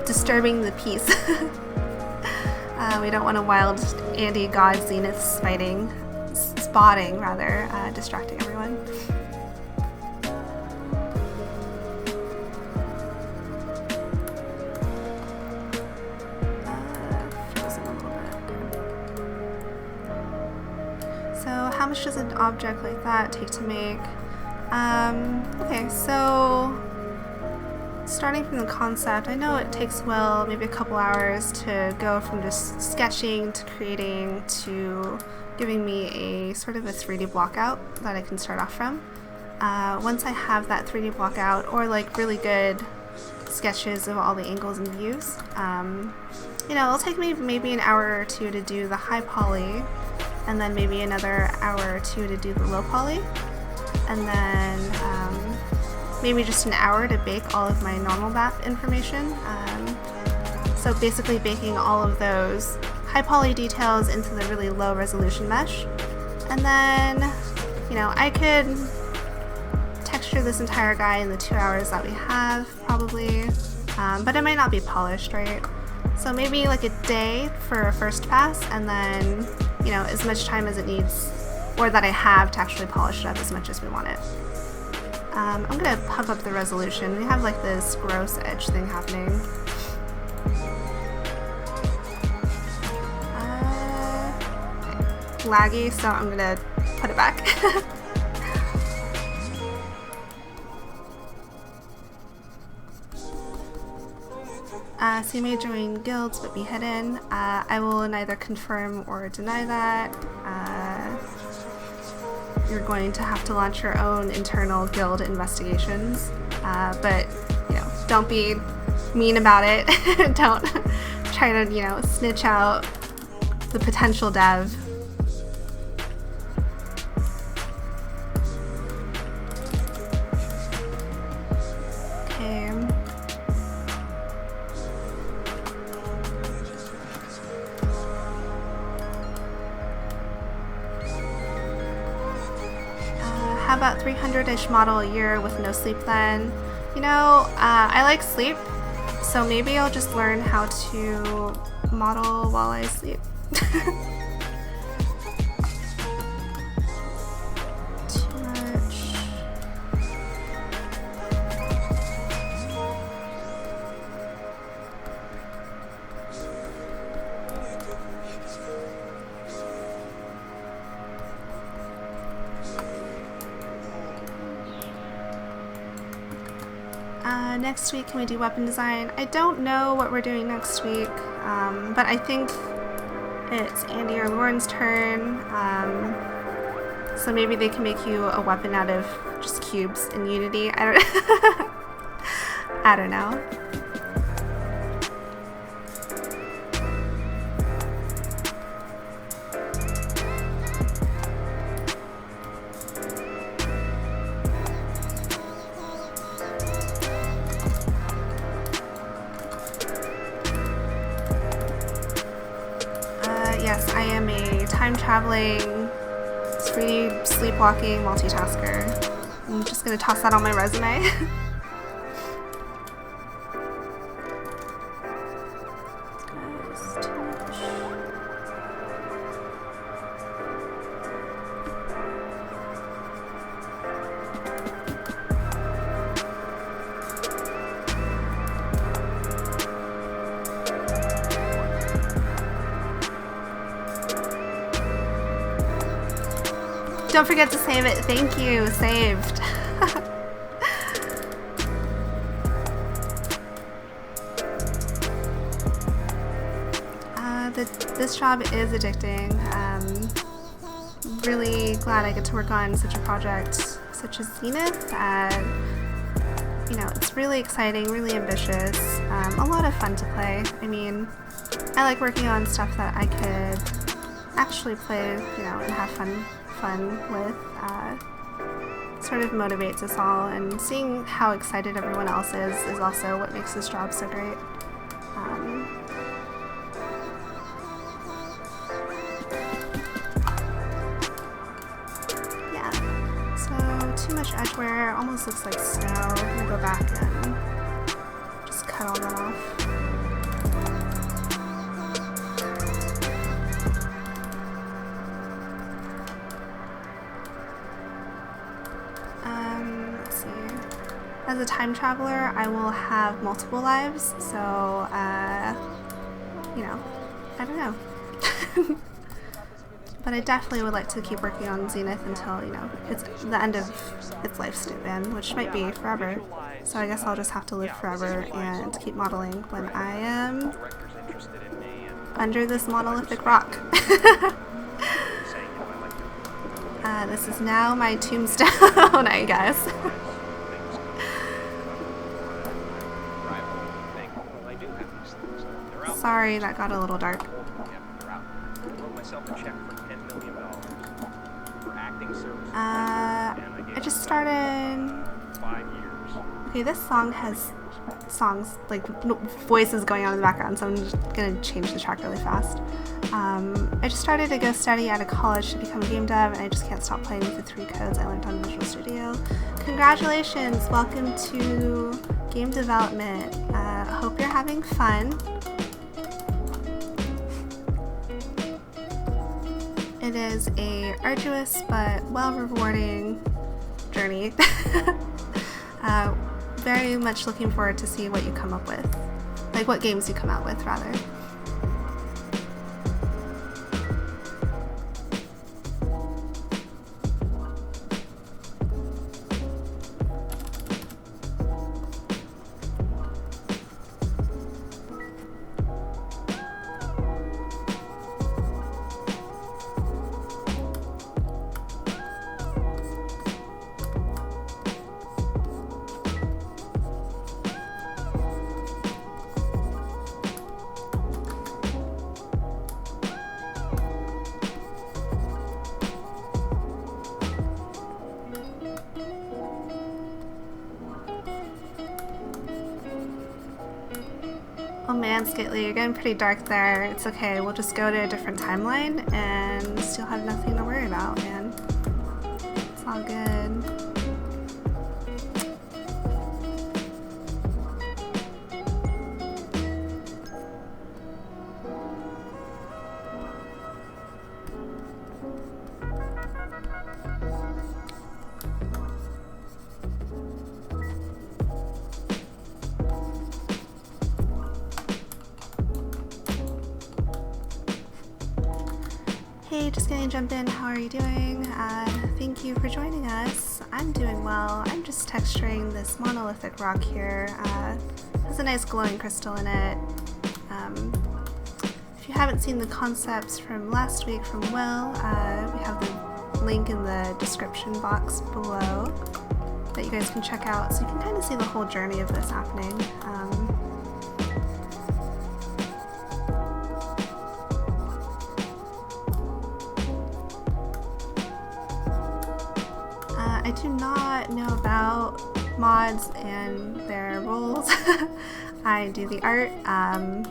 disturbing the peace. We don't want a wild Andy God Zenith spotting, distracting everyone. Frozen a little bit. So how much does an object like that take to make? Okay, so starting from the concept, I know it takes, well, maybe a couple hours to go from just sketching to creating to giving me a sort of a 3D block out that I can start off from. Once I have that 3D block out, or like really good sketches of all the angles and views, you know, it'll take me maybe an hour or two to do the high poly, and then maybe another hour or two to do the low poly, and then maybe just an hour to bake all of my normal map information. So basically baking all of those high poly details into the really low resolution mesh. And then, you know, I could texture this entire guy in the 2 hours that we have, probably, but it might not be polished, right? So maybe like a day for a first pass, and then, you know, as much time as it needs, or that I have to actually polish it up as much as we want it. I'm gonna pump up the resolution. We have like this gross edge thing happening. Laggy, so I'm gonna put it back. So you may join guilds but be hidden. I will neither confirm or deny that. You're going to have to launch your own internal guild investigations, but you know, don't be mean about it. Don't try to, you know, snitch out the potential dev. Okay. How about 300-ish model a year with no sleep then? You know, I like sleep, so maybe I'll just learn how to model while I sleep. Too much. Next week, can we do weapon design? I don't know what we're doing next week, but I think it's Andy or Lauren's turn, so maybe they can make you a weapon out of just cubes in Unity. I don't know. Yes, I am a time-traveling, 3D sleepwalking multitasker. I'm just gonna toss that on my resume. Don't forget to save it. Thank you. Saved. this job is addicting. Really glad I get to work on such a project such as Zenith. You know, it's really exciting, really ambitious, a lot of fun to play. I mean, I like working on stuff that I could actually play, you know, and have fun with. Sort of motivates us all, and seeing how excited everyone else is also what makes this job so great. Yeah, so too much edge wear, almost looks like snow. I'm gonna go back and just cut all that off. As a time traveler, I will have multiple lives, so, you know, I don't know. But I definitely would like to keep working on Zenith until, you know, it's the end of its lifespan, which might be forever. So I guess I'll just have to live forever and keep modeling when I am under this monolithic rock. This is now my tombstone, I guess. Sorry, that got a little dark. I just started... Okay, this song has songs, like voices going on in the background, so I'm just gonna change the track really fast. I just started to go study at a college to become a game dev, and I just can't stop playing with the 3 codes I learned on Visual Studio. Congratulations! Welcome to game development. Hope you're having fun. It is a arduous but well-rewarding journey. Very much looking forward to see what you come up with. Like, what games you come out with, rather. Oh man, Skately, you're getting pretty dark there. It's okay, we'll just go to a different timeline and still have nothing to worry about, man. It's all good. Hey, just gonna jump in. How are you doing? Thank you for joining us. I'm doing well. I'm just texturing this monolithic rock here. Has a nice glowing crystal in it. If you haven't seen the concepts from last week from Will, we have the link in the description box below that you guys can check out, so you can kind of see the whole journey of this happening. I do not know about mods and their roles. I do the art. I'm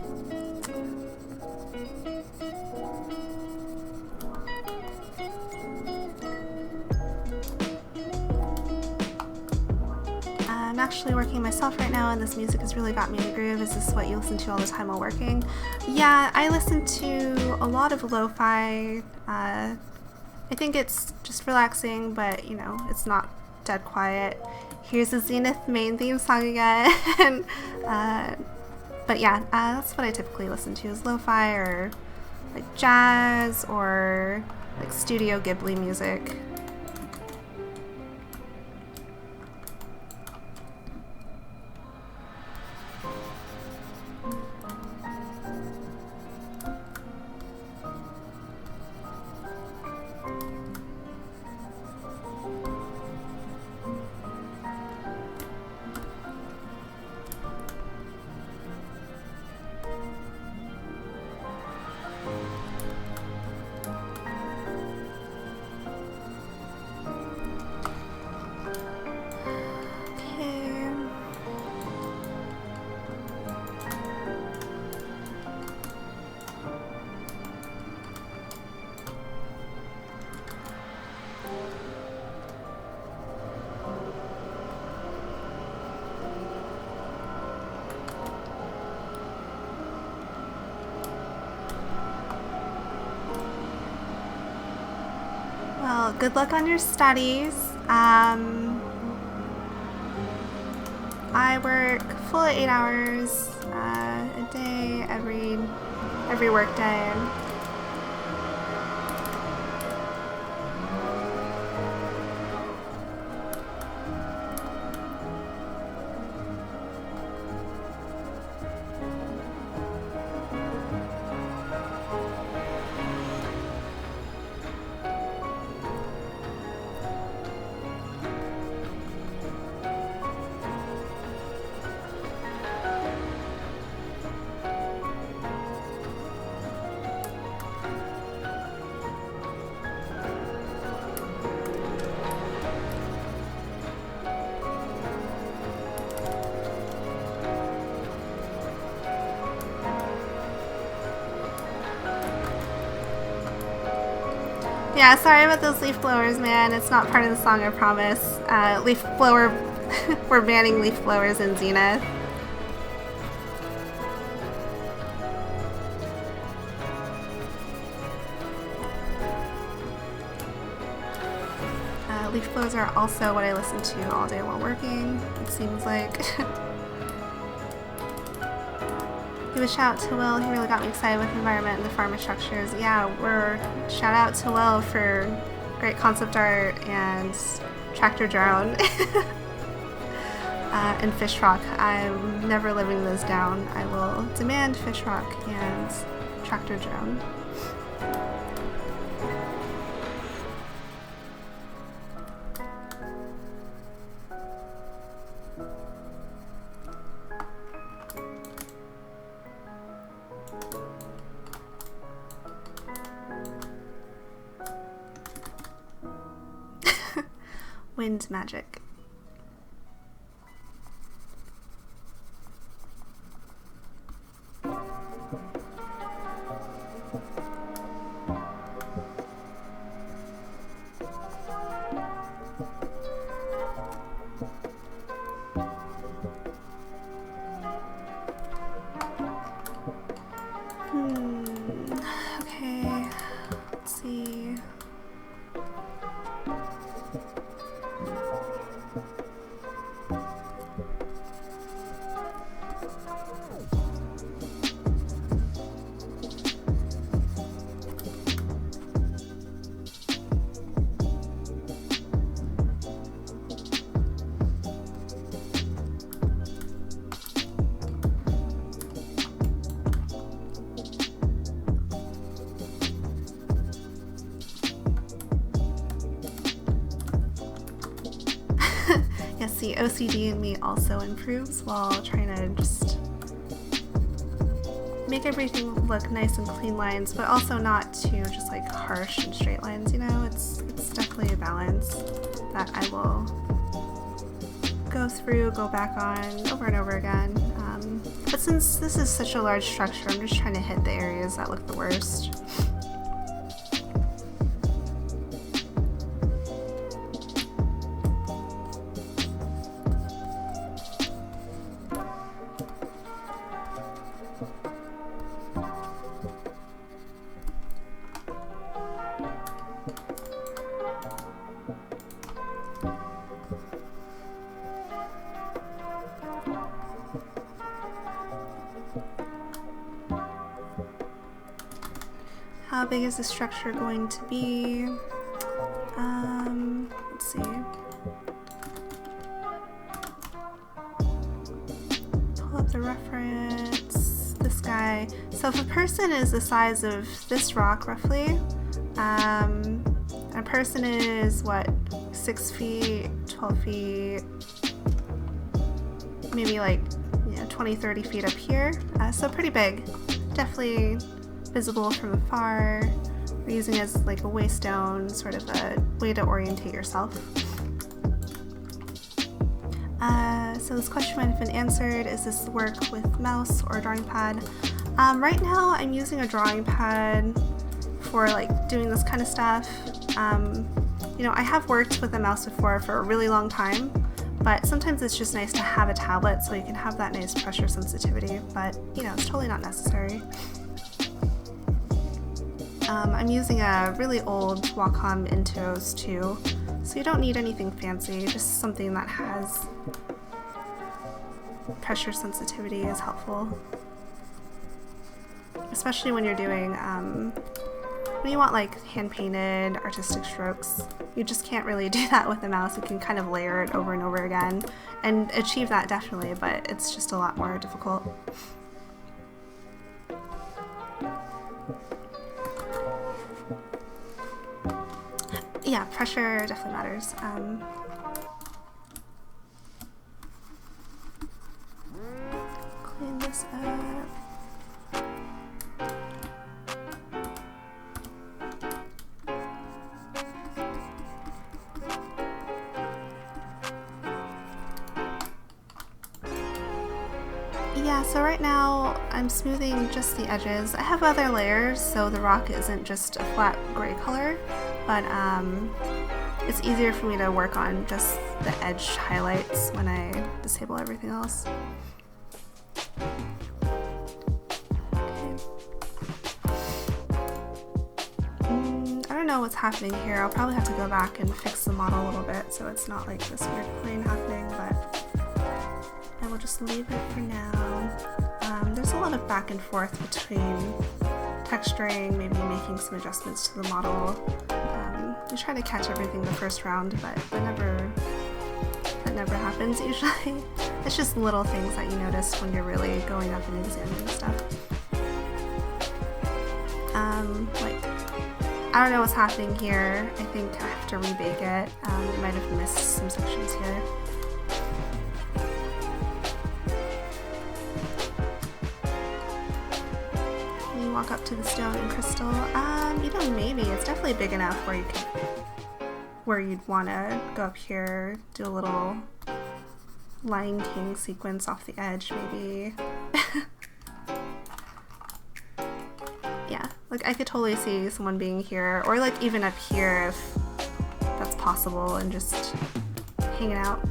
actually working myself right now, and this music has really got me in the groove. Is this what you listen to all the time while working? Yeah, I listen to a lot of lo-fi. I think it's just relaxing, but you know, it's not dead quiet. Here's the Zenith main theme song again. But yeah, that's what I typically listen to, is lo-fi or like jazz or like Studio Ghibli music. good luck on your studies. I work full 8 hours a day, every work day. Yeah, sorry about those leaf blowers, man. It's not part of the song, I promise. Leaf blower, we're banning leaf blowers in Zenith. Leaf blowers are also what I listen to all day while working, it seems like. Give a shout to Will, he really got me excited with the environment and the farmer structures. Yeah, shout out to Will for great concept art and tractor drone. And fish rock. I'm never living those down. I will demand fish rock and tractor drone. Wind magic. Okay, let's see. Yes, the OCD in me also improves while trying to just make everything look nice and clean lines, but also not too just like harsh and straight lines, you know? It's definitely a balance that I will go through, go back on over and over again. But since this is such a large structure, I'm just trying to hit the areas that look the worst. How big is the structure going to be? Let's see. Pull up the reference. This guy. So if a person is the size of this rock, roughly, a person is what, 6 feet, 12 feet, maybe like 20, 30 feet up here. So pretty big. Definitely visible from afar. We're using it as like a waystone, sort of a way to orientate yourself. So this question might have been answered. Is this work with mouse or drawing pad? Right now I'm using a drawing pad for like doing this kind of stuff. You know, I have worked with a mouse before for a really long time, but sometimes it's just nice to have a tablet so you can have that nice pressure sensitivity, but you know, it's totally not necessary. I'm using a really old Wacom Intuos too, so you don't need anything fancy, just something that has pressure sensitivity is helpful. Especially when you're doing, when you want like hand-painted artistic strokes. You just can't really do that with a mouse. You can kind of layer it over and over again and achieve that definitely, but it's just a lot more difficult. Yeah, pressure definitely matters. Clean this up. Yeah, so right now I'm smoothing just the edges. I have other layers, so the rock isn't just a flat gray color, but it's easier for me to work on just the edge highlights when I disable everything else. Okay. I don't know what's happening here. I'll probably have to go back and fix the model a little bit so it's not like this weird plane happening, but I will just leave it for now. There's a lot of back and forth between texturing, maybe making some adjustments to the model. We try to catch everything the first round, but that never happens usually. It's just little things that you notice when you're really going up and examining stuff. Like, I don't know what's happening here. I think I have to rebake it. I might have missed some sections here. Walk up to the stone and crystal. You know, maybe it's definitely big enough where you'd want to go up here, do a little Lion King sequence off the edge, maybe. Yeah, like I could totally see someone being here, or like even up here if that's possible, and just hanging out,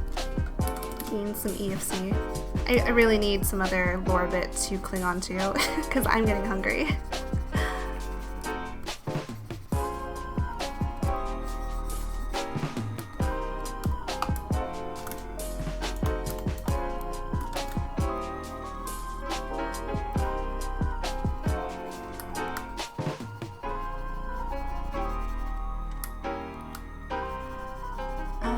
eating some EFC. I really need some other lore bit to cling on to because I'm getting hungry.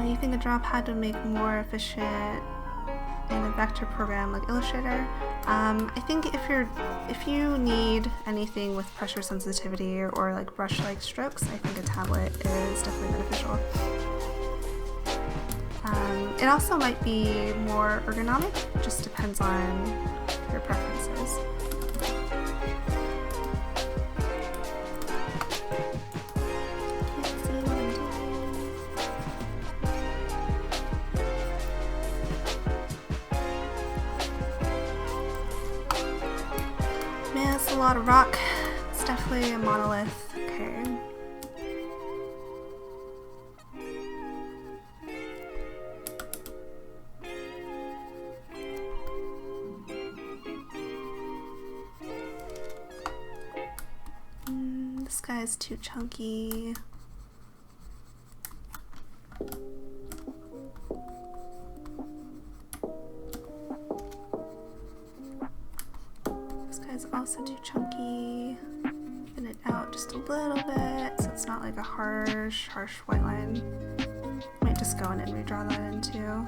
You think a drop pad would make more efficient in a vector program like Illustrator? I think if you need anything with pressure sensitivity or like brush-like strokes, I think a tablet is definitely beneficial. It also might be more ergonomic, just depends on your preferences. Man, that's a lot of rock. It's definitely a monolith. Okay. This guy's too chunky. Is also too chunky. Thin it out just a little bit so it's not like a harsh white line. Might just go in and redraw that in too.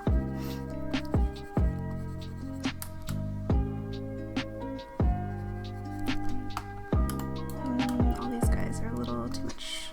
All these guys are a little too much.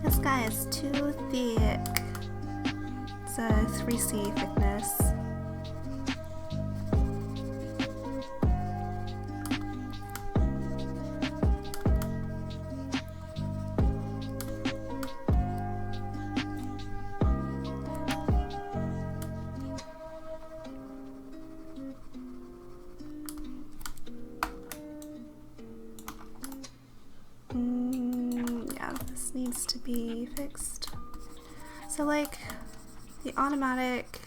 This guy is too thick. It's a 3C thickness. be fixed. So like the automatic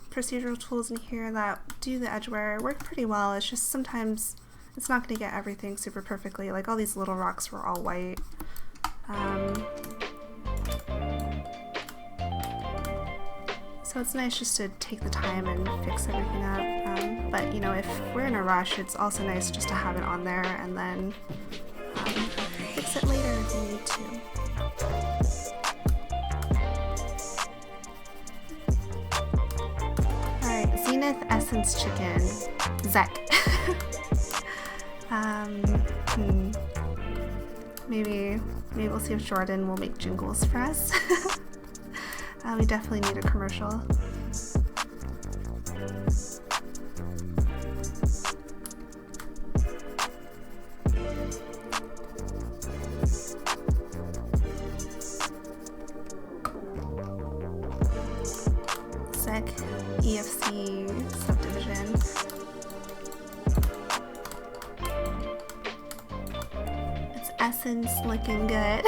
procedural tools in here that do the edge wear work pretty well. It's just sometimes it's not going to get everything super perfectly. Like all these little rocks were all white. So it's nice just to take the time and fix everything up. But you know, if we're in a rush, it's also nice just to have it on there and then fix it later if we need to. Alright, Zenith Essence Chicken. Zek. Maybe we'll see if Jordan will make jingles for us. We definitely need a commercial. Sick. EFC subdivision. Its essence looking good.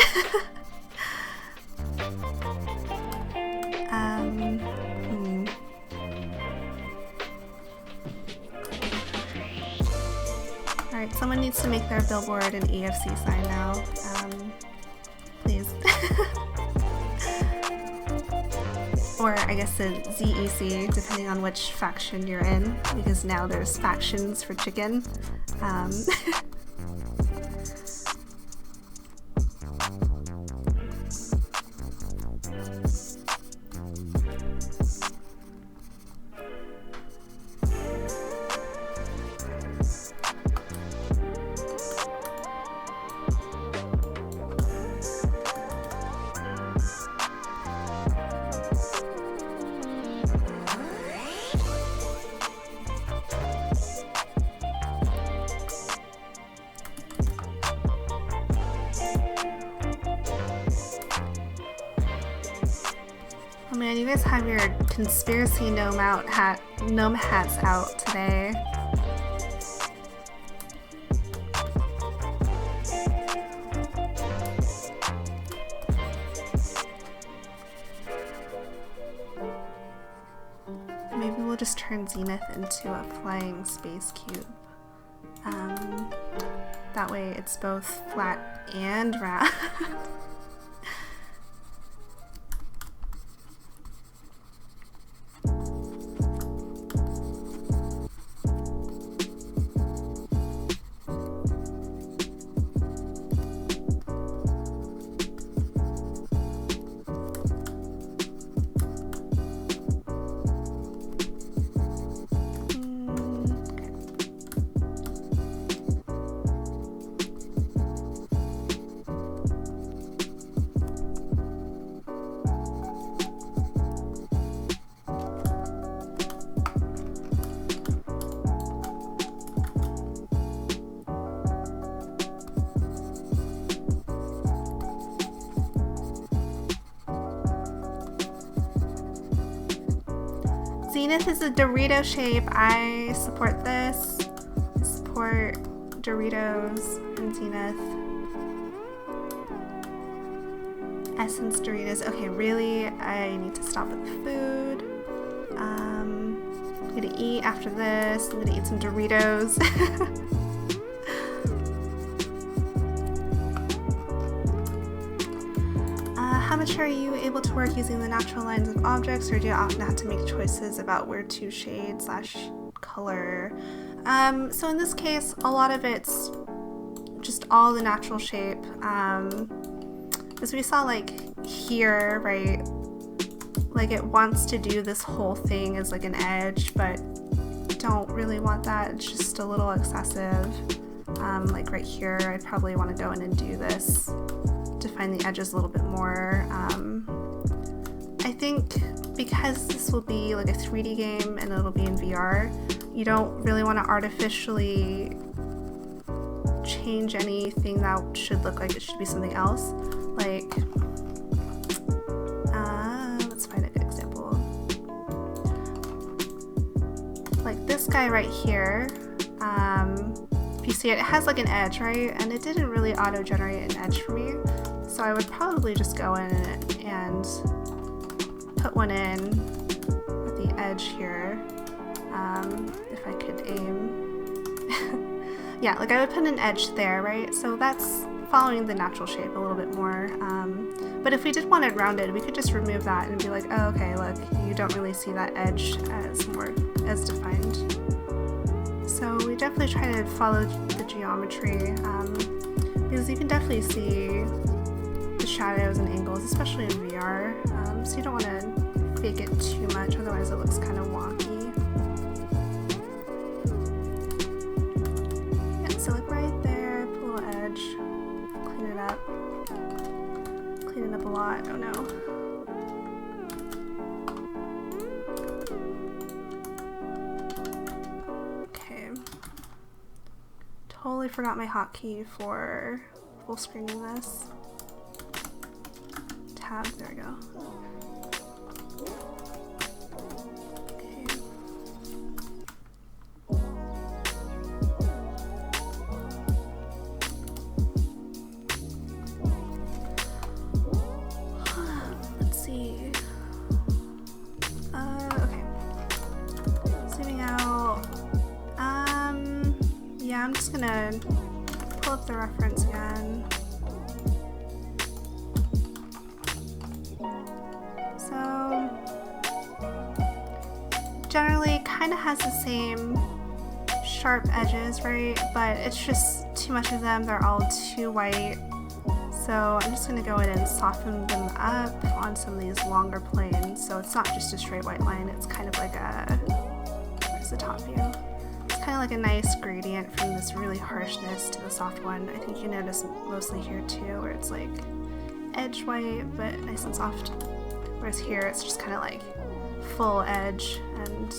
Alright, someone needs to make their billboard an EFC sign now. Please. Or I guess a ZEC, depending on which faction you're in, because now there's factions for chicken. Oh man, you guys have your conspiracy gnome hats out today. Maybe we'll just turn Zenith into a flying space cube. That way it's both flat and round. Zenith is a Dorito shape. I support this. I support Doritos and Zenith. Essence Doritos. Okay, really, I need to stop with the food. I'm gonna eat after this. I'm gonna eat some Doritos. How much are you able to work using the natural lines of objects, or do you often have to make choices about where to shade / color? So in this case, a lot of it's just all the natural shape. As we saw like here, right, like it wants to do this whole thing as like an edge, but don't really want that. It's just a little excessive. Like right here, I'd probably want to go in and do this, define the edges a little bit more. I think because this will be like a 3D game and it'll be in VR, you don't really want to artificially change anything that should look like it should be something else. Like, let's find a good example. Like this guy right here, if you see it, it has like an edge, right? And it didn't really auto-generate an edge for me. So I would probably just go in and put one in at the edge here, if I could aim. Yeah, like I would put an edge there, right? So that's following the natural shape a little bit more. But if we did want it rounded, we could just remove that and be like, oh, okay, look, you don't really see that edge as defined. So we definitely try to follow the geometry, because you can definitely see the shadows and angles, especially in VR. So you don't want to fake it too much, otherwise it looks kind of wonky. Yeah, so like right there, put a little edge, clean it up. Clean it up a lot, oh no. Totally forgot my hotkey for full screening this. Tab, there we go. Okay. Let's see. Okay. Zooming out. Yeah, I'm just gonna pull up the reference again. So, generally kind of has the same sharp edges, right? But it's just too much of them, they're all too white. So I'm just gonna go in and soften them up on some of these longer planes. So it's not just a straight white line, it's kind of like a, where's the top view? Kind of like a nice gradient from this really harshness to the soft one. I think you notice mostly here too, where it's like edge white but nice and soft. Whereas here it's just kind of like full edge, and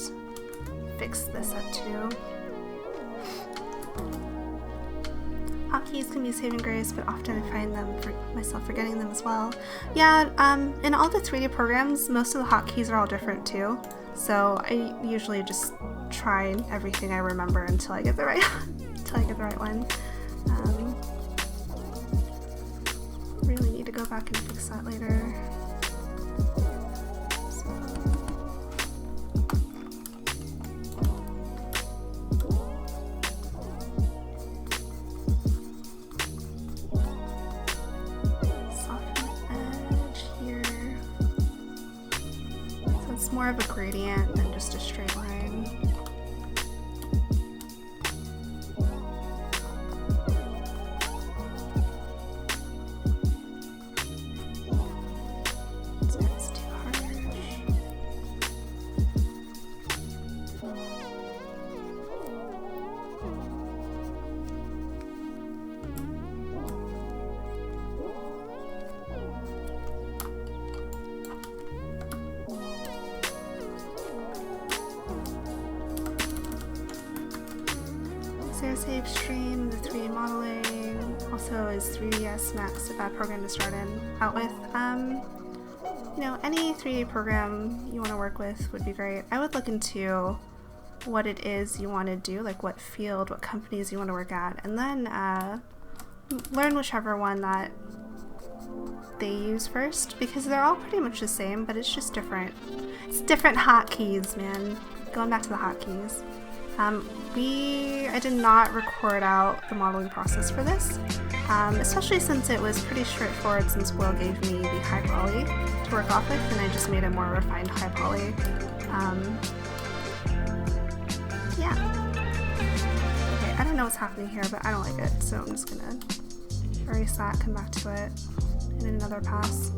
fix this up too. Hotkeys can be saving grace, but often I find myself forgetting them as well. Yeah, in all the 3D programs, most of the hotkeys are all different too. So I usually just try everything I remember until I get the right one. Really need to go back and fix that later. Soften the edge here. So it's more of a gradient than just a straight line. Save stream, the 3D modeling, also is 3ds Max a bad program to start out with. You know, any 3D program you want to work with would be great. I would look into what it is you want to do, like what field, what companies you want to work at, and then learn whichever one that they use first, because they're all pretty much the same, but it's just different. It's different hotkeys, man. Going back to the hotkeys. I did not record out the modeling process for this, especially since it was pretty straightforward, since Will gave me the high poly to work off with, and I just made a more refined high poly. Yeah. Okay, I don't know what's happening here, but I don't like it, so I'm just gonna erase that, come back to it in another pass.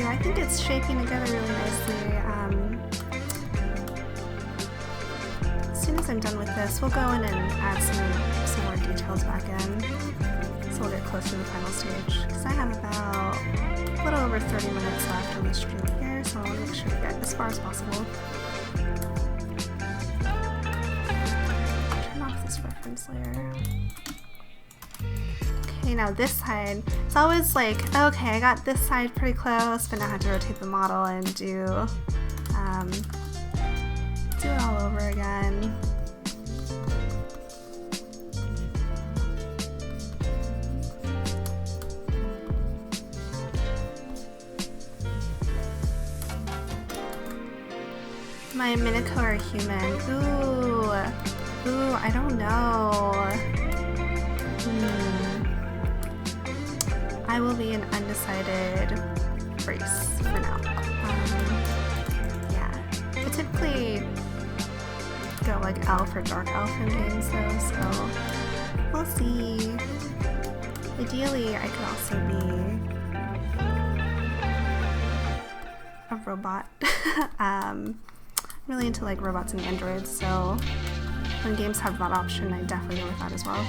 I think it's shaping together really nicely. As soon as I'm done with this, we'll go in and add some more details back in. So we'll get closer to the final stage. Because I have about a little over 30 minutes left on the stream here, so I'll make sure to get as far as possible. Turn off this reference layer. Okay, now this side. It's always like, okay, I got this side pretty close, but now I have to rotate the model and do it all over again. Am I a Minico or a human? Ooh, I don't know. I will be an undecided race for now. Yeah, I typically go like elf or dark elf in games though, so we'll see. Ideally, I could also be a robot. I'm really into like robots and androids, so when games have that option, I definitely go with that as well.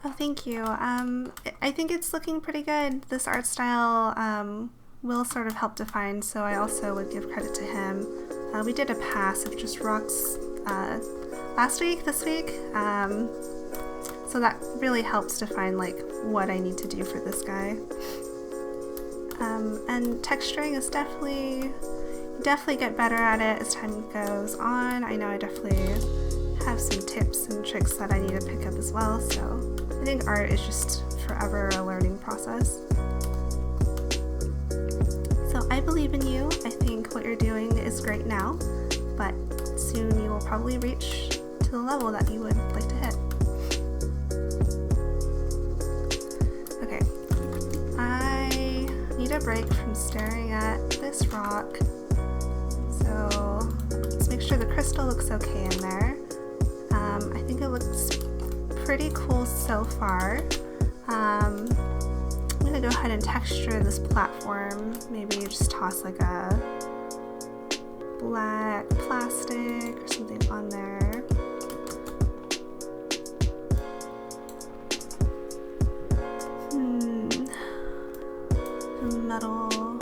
Oh, thank you. I think it's looking pretty good. This art style will sort of help define, so I also would give credit to him. We did a pass of just rocks this week, so that really helps define like what I need to do for this guy. And texturing is definitely get better at it as time goes on. I know I definitely have some tips and tricks that I need to pick up as well, so I think art is just forever a learning process. So I believe in you. I think what you're doing is great now, but soon you will probably reach to the level that you would like to hit. Okay, I need a break from staring at this rock, so let's make sure the crystal looks okay in there. I think it looks pretty cool so far. I'm gonna go ahead and texture this platform. Maybe just toss like a black plastic or something on there. Metal.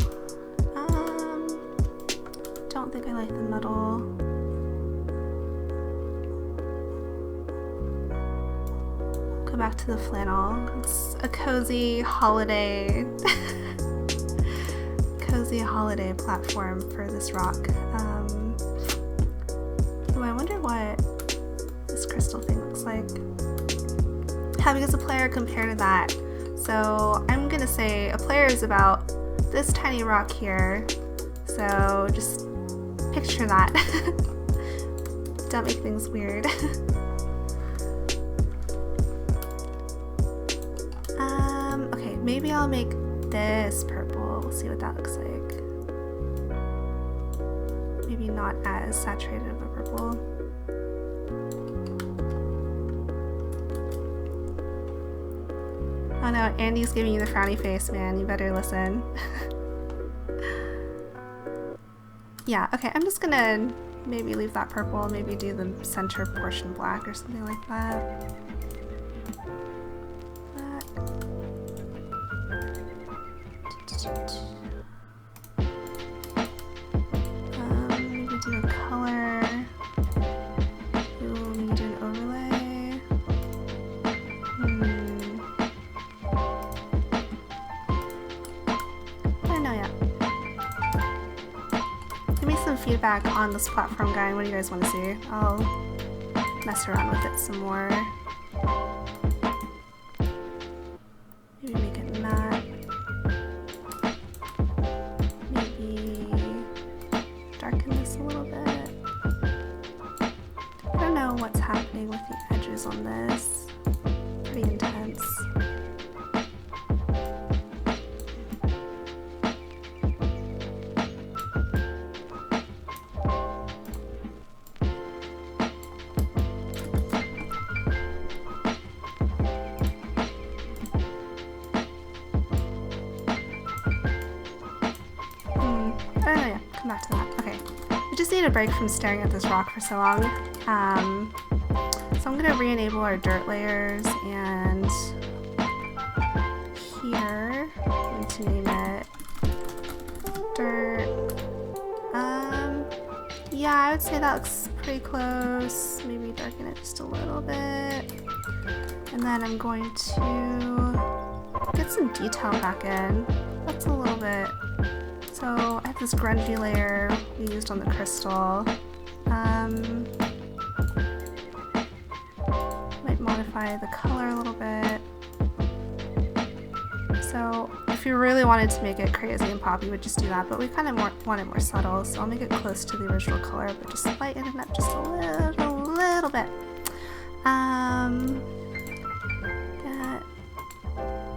Don't think I like the metal. Back to the flannel. It's a cozy holiday platform for this rock. Ooh, I wonder what this crystal thing looks like. Having as a player compared to that. So I'm gonna say a player is about this tiny rock here. So just picture that. Don't make things weird. Okay, maybe I'll make this purple. We'll see what that looks like. Maybe not as saturated of a purple. Oh no, Andy's giving you the frowny face, man. You better listen. Yeah, okay, I'm just gonna maybe leave that purple, maybe do the center portion black or something like that. Maybe do a color. Ooh, maybe do an overlay. I don't know yet. Give me some feedback on this platform guide. What do you guys want to see? I'll mess around with it some more. Maybe make it matte. Maybe darken this a little bit. I don't know what's happening with the edges on this. Pretty intense. come back to that. Okay, we just need a break from staring at this rock for so long. So I'm gonna re-enable our dirt layers, and here, I'm going to name it dirt. Yeah, I would say that looks pretty close. Maybe darken it just a little bit. And then I'm going to get some detail back in. That's a little bit. So I have this grungy layer we used on the crystal. Might modify the color a little bit. So if you really wanted to make it crazy and pop, you would just do that, but we kind of want it more subtle, so I'll make it close to the original color, but just lighten it up just a little bit. Get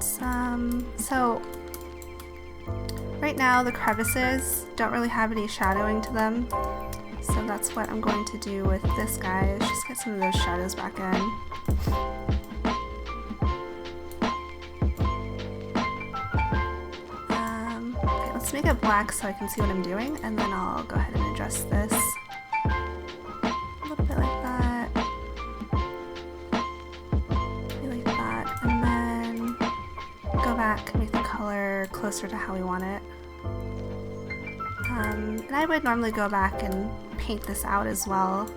some, so right now the crevices don't really have any shadowing to them, so that's what I'm going to do with this guy, is just get some of those shadows back in. Let's make it black so I can see what I'm doing, and then I'll go ahead and adjust this a little bit like that, maybe like that, and then go back and make the color closer to how we want it. And I would normally go back and paint this out as well.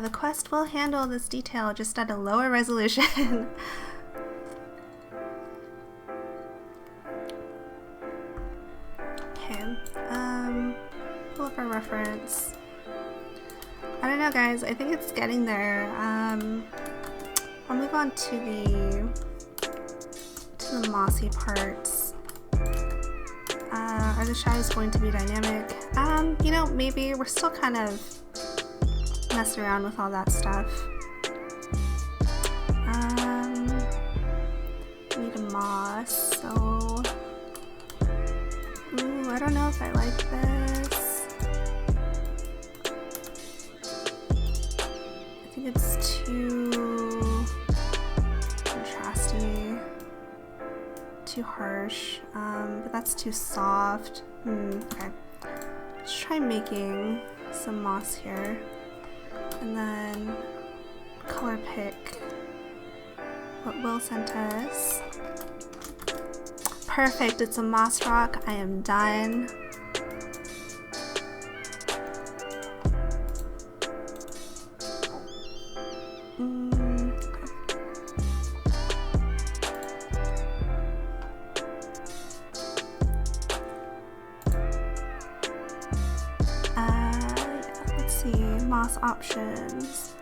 The quest will handle this detail just at a lower resolution. Okay, pull up our reference. I don't know, guys, I think it's getting there. I'll move on to the mossy parts. Are the shadows going to be dynamic? You know, maybe. We're still kind of mess around with all that stuff. Need a moss, so ooh, I don't know if I like this. I think it's too contrasty, too harsh, but that's too soft. Okay, let's try making some moss here. And then color pick what Will sent us. Perfect, it's a moss rock. I am done. Moss options.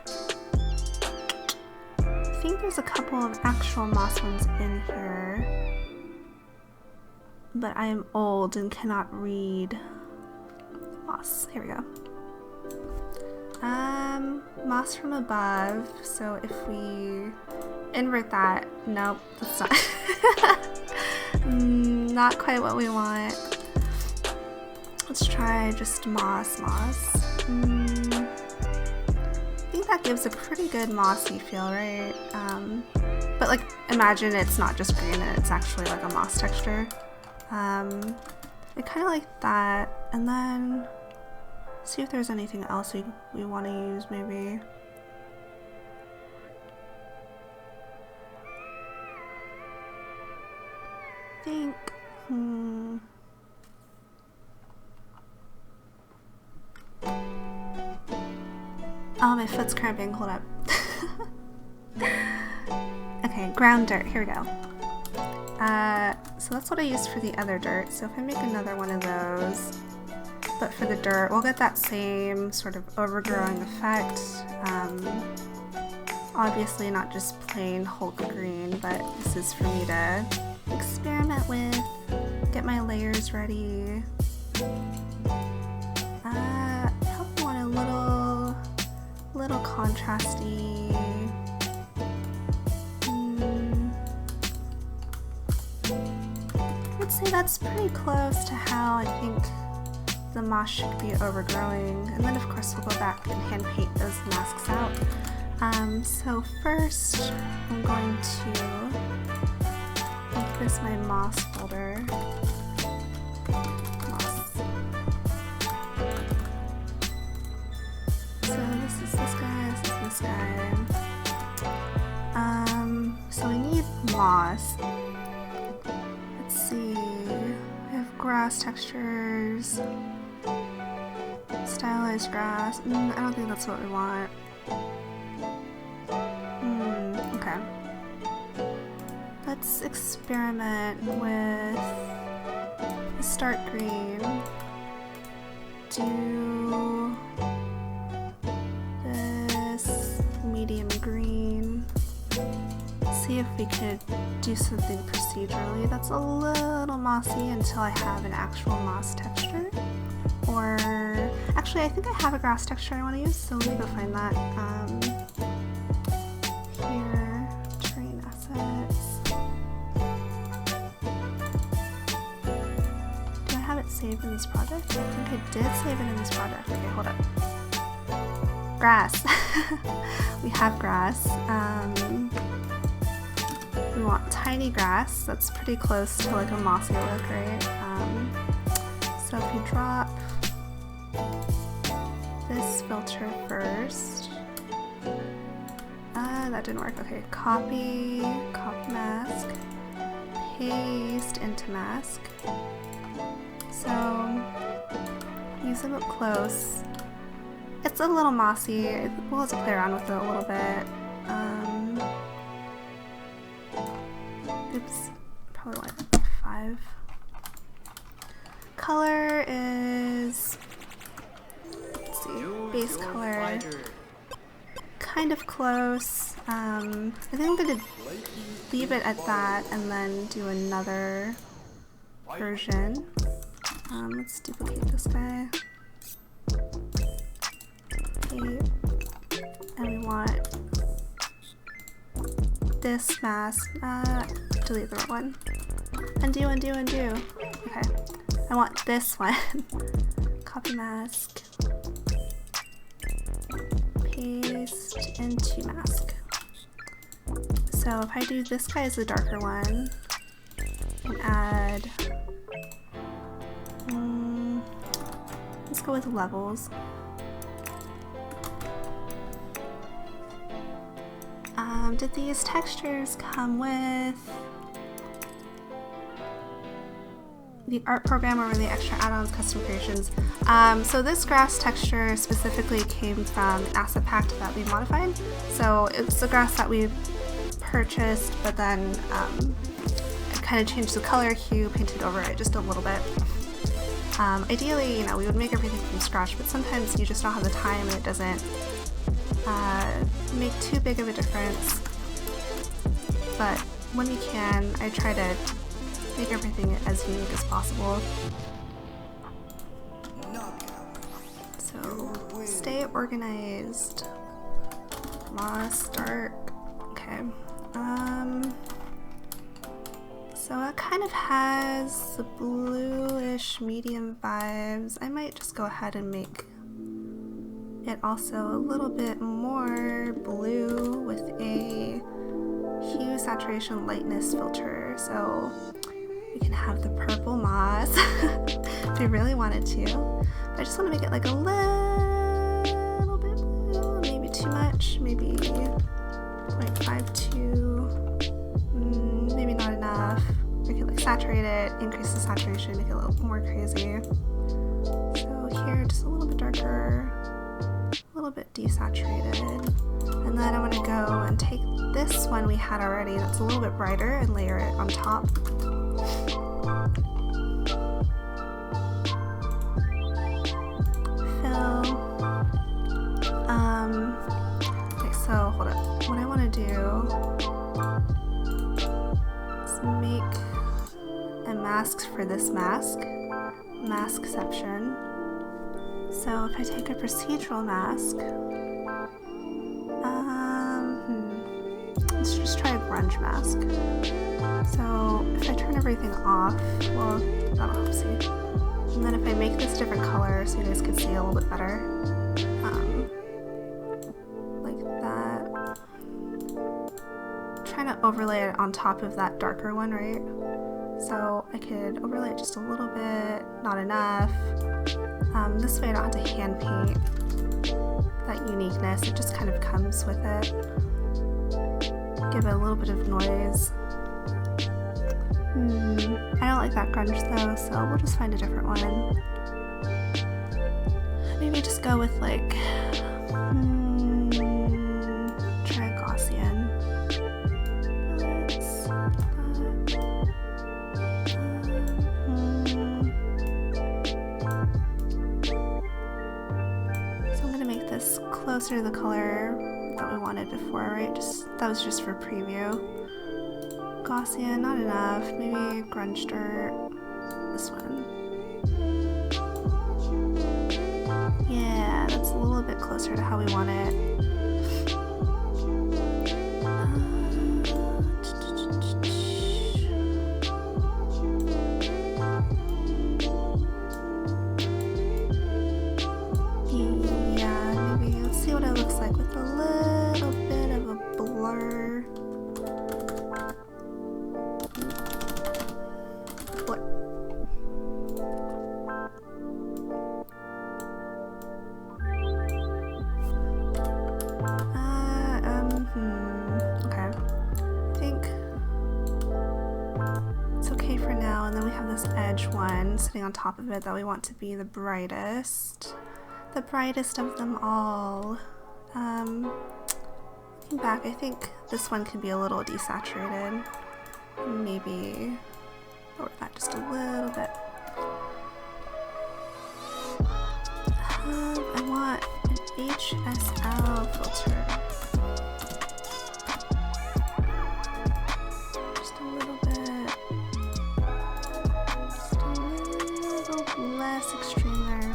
I think there's a couple of actual moss ones in here, but I am old and cannot read moss. Here we go. Moss from above. So if we invert that, nope, that's not not quite what we want. Let's try just moss. I think that gives a pretty good mossy feel, right? But like, imagine it's not just green and it's actually like a moss texture. I kind of like that. And then see if there's anything else we want to use, maybe. I think, oh, my foot's cramping, hold up. Okay, ground dirt, here we go. So that's what I used for the other dirt, so if I make another one of those, but for the dirt, we'll get that same sort of overgrowing effect. Obviously not just plain Hulk green, but this is for me to experiment with, get my layers ready. I probably want a little contrasty. I'd say that's pretty close to how I think the moss should be overgrowing, and then of course we'll go back and hand paint those masks out. So first I'm going to make this my moss folder. Moss. So this is this guy, this is this guy. So we need moss. Let's see. We have grass textures. Stylized grass. I don't think that's what we want. Okay. Let's experiment with the start green. Do this medium green. See if we could do something procedurally that's a little mossy until I have an actual moss texture. Or actually, I think I have a grass texture I want to use, so let me go find that. Here, terrain assets. Do I have it saved in this project? I think I did save it in this project. Okay, hold up. Grass. We have grass. We want tiny grass. That's pretty close to like a mossy look, right? So if we drop this filter first. That didn't work. Okay, copy mask, paste into mask. So use it up close. It's a little mossy. We'll have to play around with it a little bit. Oops, probably want 5. Color is, let's see, base color, kind of close. I think I'm going to leave it at that and then do another version. Let's duplicate this guy. Okay. And we want this mask, delete the wrong one. Undo, undo, undo. Okay. I want this one. Copy mask. Paste into mask. So if I do this guy as the darker one, and add, let's go with levels. Did these textures come with the art program or were they extra add-ons, custom creations? So this grass texture specifically came from an asset pack that we modified. So it's the grass that we purchased, but then I kind of changed the color hue, painted over it just a little bit. Ideally, you know, we would make everything from scratch, but sometimes you just don't have the time and it doesn't make too big of a difference. But when we can, I try to make everything as unique as possible. So stay organized. Moss, dark. Okay. So it kind of has the bluish medium vibes. I might just go ahead and make it also a little bit more blue with a hue saturation lightness filter. So we can have the purple moss if we really wanted to. But I just want to make it like a little bit blue, maybe too much, maybe 0.52, maybe not enough. We could like saturate it, increase the saturation, make it a little more crazy. So here, just a little bit darker, a little bit desaturated. And then I'm going to go and take this one we had already that's a little bit brighter and layer it on top. Fill. Okay, so hold up. What I want to do is make a mask for this mask. Maskception. So if I take a procedural mask, let's just try a grunge mask. So if I turn everything off, well, that'll help see. And then if I make this different color so you guys can see a little bit better, like that. I'm trying to overlay it on top of that darker one, right? So I could overlay it just a little bit, not enough. This way I don't have to hand paint that uniqueness, it just kind of comes with it. Give it a little bit of noise. I don't like that grunge though, so we'll just find a different one. Maybe just go with like, try Gaussian. So I'm gonna make this closer to the color that we wanted before, right? That was just for preview. Gaussian, not enough. Maybe grunge dirt. This one. Yeah, that's a little bit closer to how we want it. Yeah, maybe let's see what it looks like with a little bit of a blur. Sitting on top of it that we want to be the brightest of them all. Looking back, I think this one could be a little desaturated. Maybe lower that just a little bit. I want an HSL filter. Just a little bit. Less extreme there.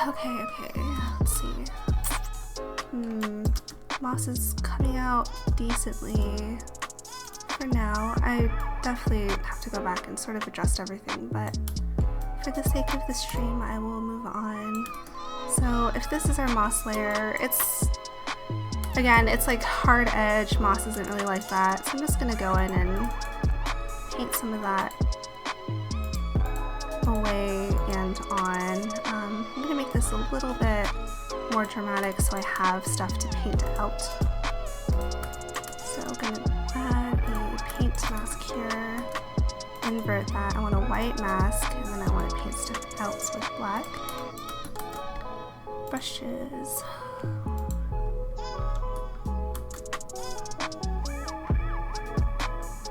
Okay, let's see. Moss is coming out decently for now. I definitely have to go back and sort of adjust everything, but for the sake of the stream, I will move on. So if this is our moss layer, it's like hard edge. Moss isn't really like that. So I'm just gonna go in and paint some of that away and on. I'm gonna make this a little bit more dramatic so I have stuff to paint out. So I'm gonna add a paint mask here, invert that. I want a white mask and then I want to paint stuff else with black. Brushes.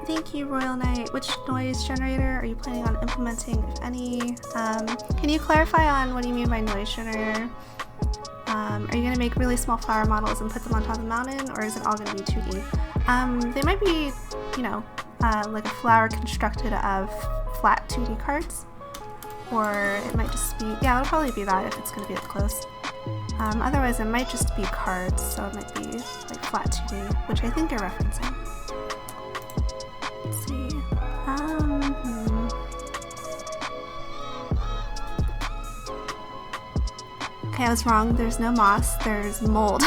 Thank you, Royal Knight. Which noise generator are you planning on implementing, if any? Can you clarify on what you mean by noise generator? Are you going to make really small flower models and put them on top of the mountain, or is it all going to be 2D? They might be, you know, like a flower constructed of flat 2D cards, or it might just be, yeah, it'll probably be that if it's going to be up close. Otherwise, it might just be cards, so it might be like flat 2D, which I think you're referencing. Let's see. Okay, I was wrong. There's no moss. There's mold.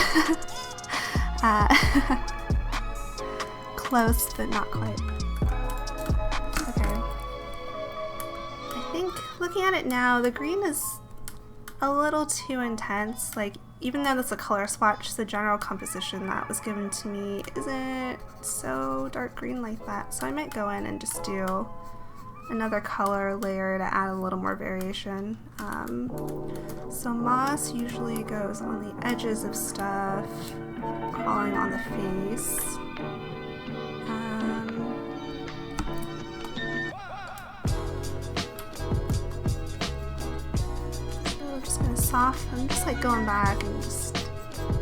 Close, but not quite. Okay. I think looking at it now, the green is a little too intense. Like, even though that's a color swatch, the general composition that was given to me isn't so dark green like that. So I might go in and just do another color layer to add a little more variation. So moss usually goes on the edges of stuff, crawling on the face. I'm just like going back and just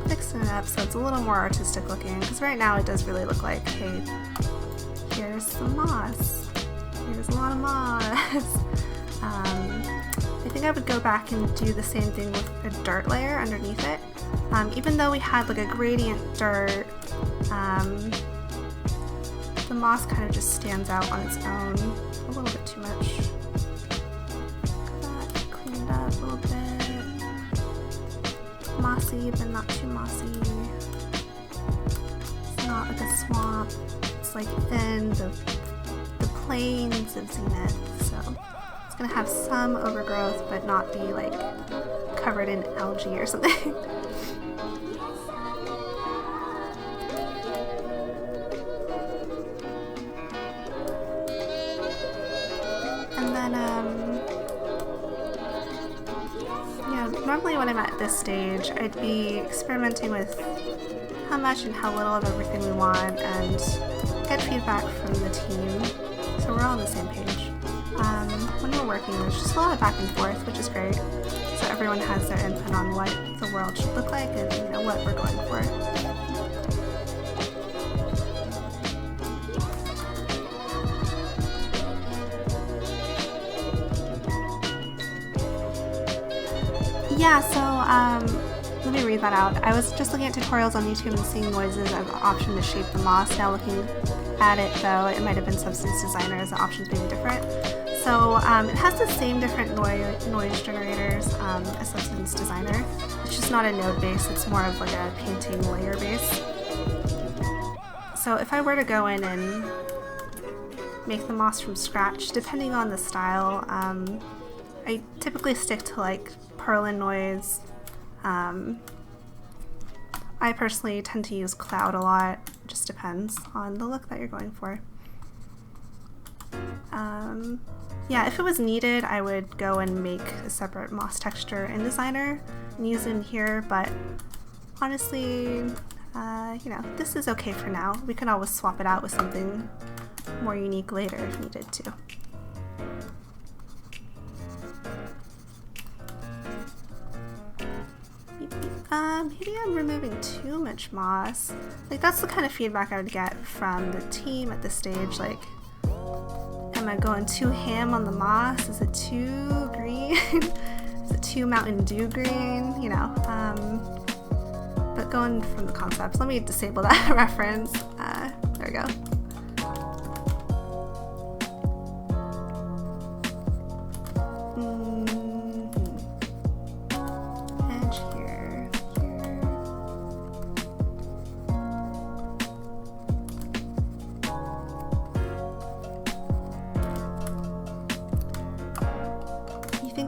fixing it up so it's a little more artistic looking, because right now it does really look like, hey, here's some moss, here's a lot of moss. I think I would go back and do the same thing with a dirt layer underneath it. Even though we had like a gradient dirt, the moss kind of just stands out on its own a little bit too much. Got that cleaned up a little bit. Mossy, but not too mossy. It's not like a swamp. It's like in the plains of Zenith, so it's gonna have some overgrowth, but not be like covered in algae or something. And then, normally when I'm at this stage, I'd be experimenting with how much and how little of everything we want and get feedback from the team so we're all on the same page. When we're working, there's just a lot of back and forth, which is great. So everyone has their input on what the world should look like and what we're going for. Yeah, so let me read that out. I was just looking at tutorials on YouTube and seeing noises as an option to shape the moss. Now looking at it though, it might have been Substance Designer as the options being different. So it has the same different noise generators as Substance Designer. It's just not a node base, it's more of like a painting layer base. So if I were to go in and make the moss from scratch, depending on the style, I typically stick to like Perlin noise. I personally tend to use cloud a lot. It just depends on the look that you're going for. Yeah, if it was needed, I would go and make a separate moss texture in Designer and use it in here, but honestly, this is okay for now. We can always swap it out with something more unique later if needed to. Maybe I'm removing too much moss. Like, that's the kind of feedback I would get from the team at this stage. Like, am I going too ham on the moss? Is it too green? Is it too Mountain Dew green? But going from the concepts, let me disable that reference. There we go.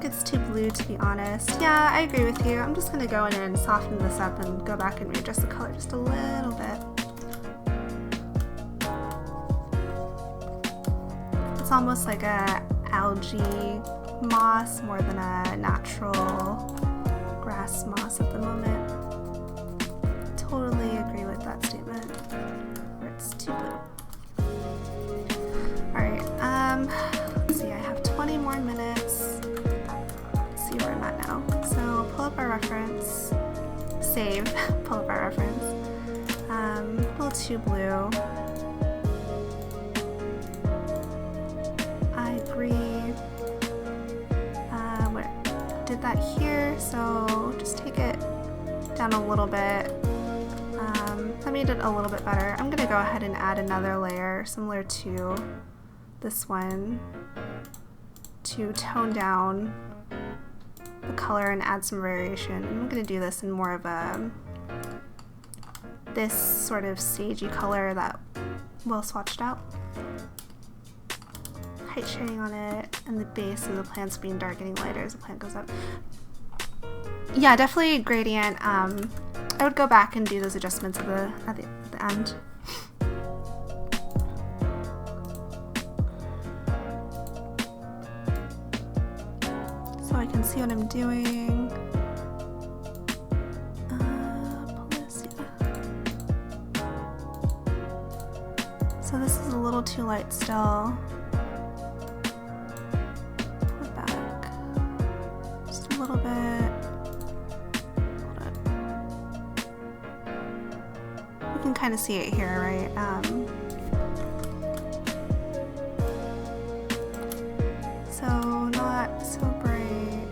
It's too blue, to be honest. Yeah, I agree with you. I'm just gonna go in and soften this up and go back and readjust the color just a little bit. It's almost like a algae moss more than a natural grass moss at the moment. Totally agree with that statement. Or it's too blue. Alright, let's see, I have 20 more minutes. Where I'm at now. So pull up our reference, save, pull up our reference, a little too blue. I agree. Did that here, so just take it down a little bit. That made it a little bit better. I'm gonna go ahead and add another layer similar to this one to tone down the color and add some variation. I'm going to do this in more of this sort of sagey color that Will swatched out. Height shading on it, and the base of the plant's being dark, getting lighter as the plant goes up. Yeah, definitely gradient. I would go back and do those adjustments at the end. So I can see what I'm doing. So this is a little too light still. Pull it back just a little bit. Hold on. You can kind of see it here, right? So not so bright.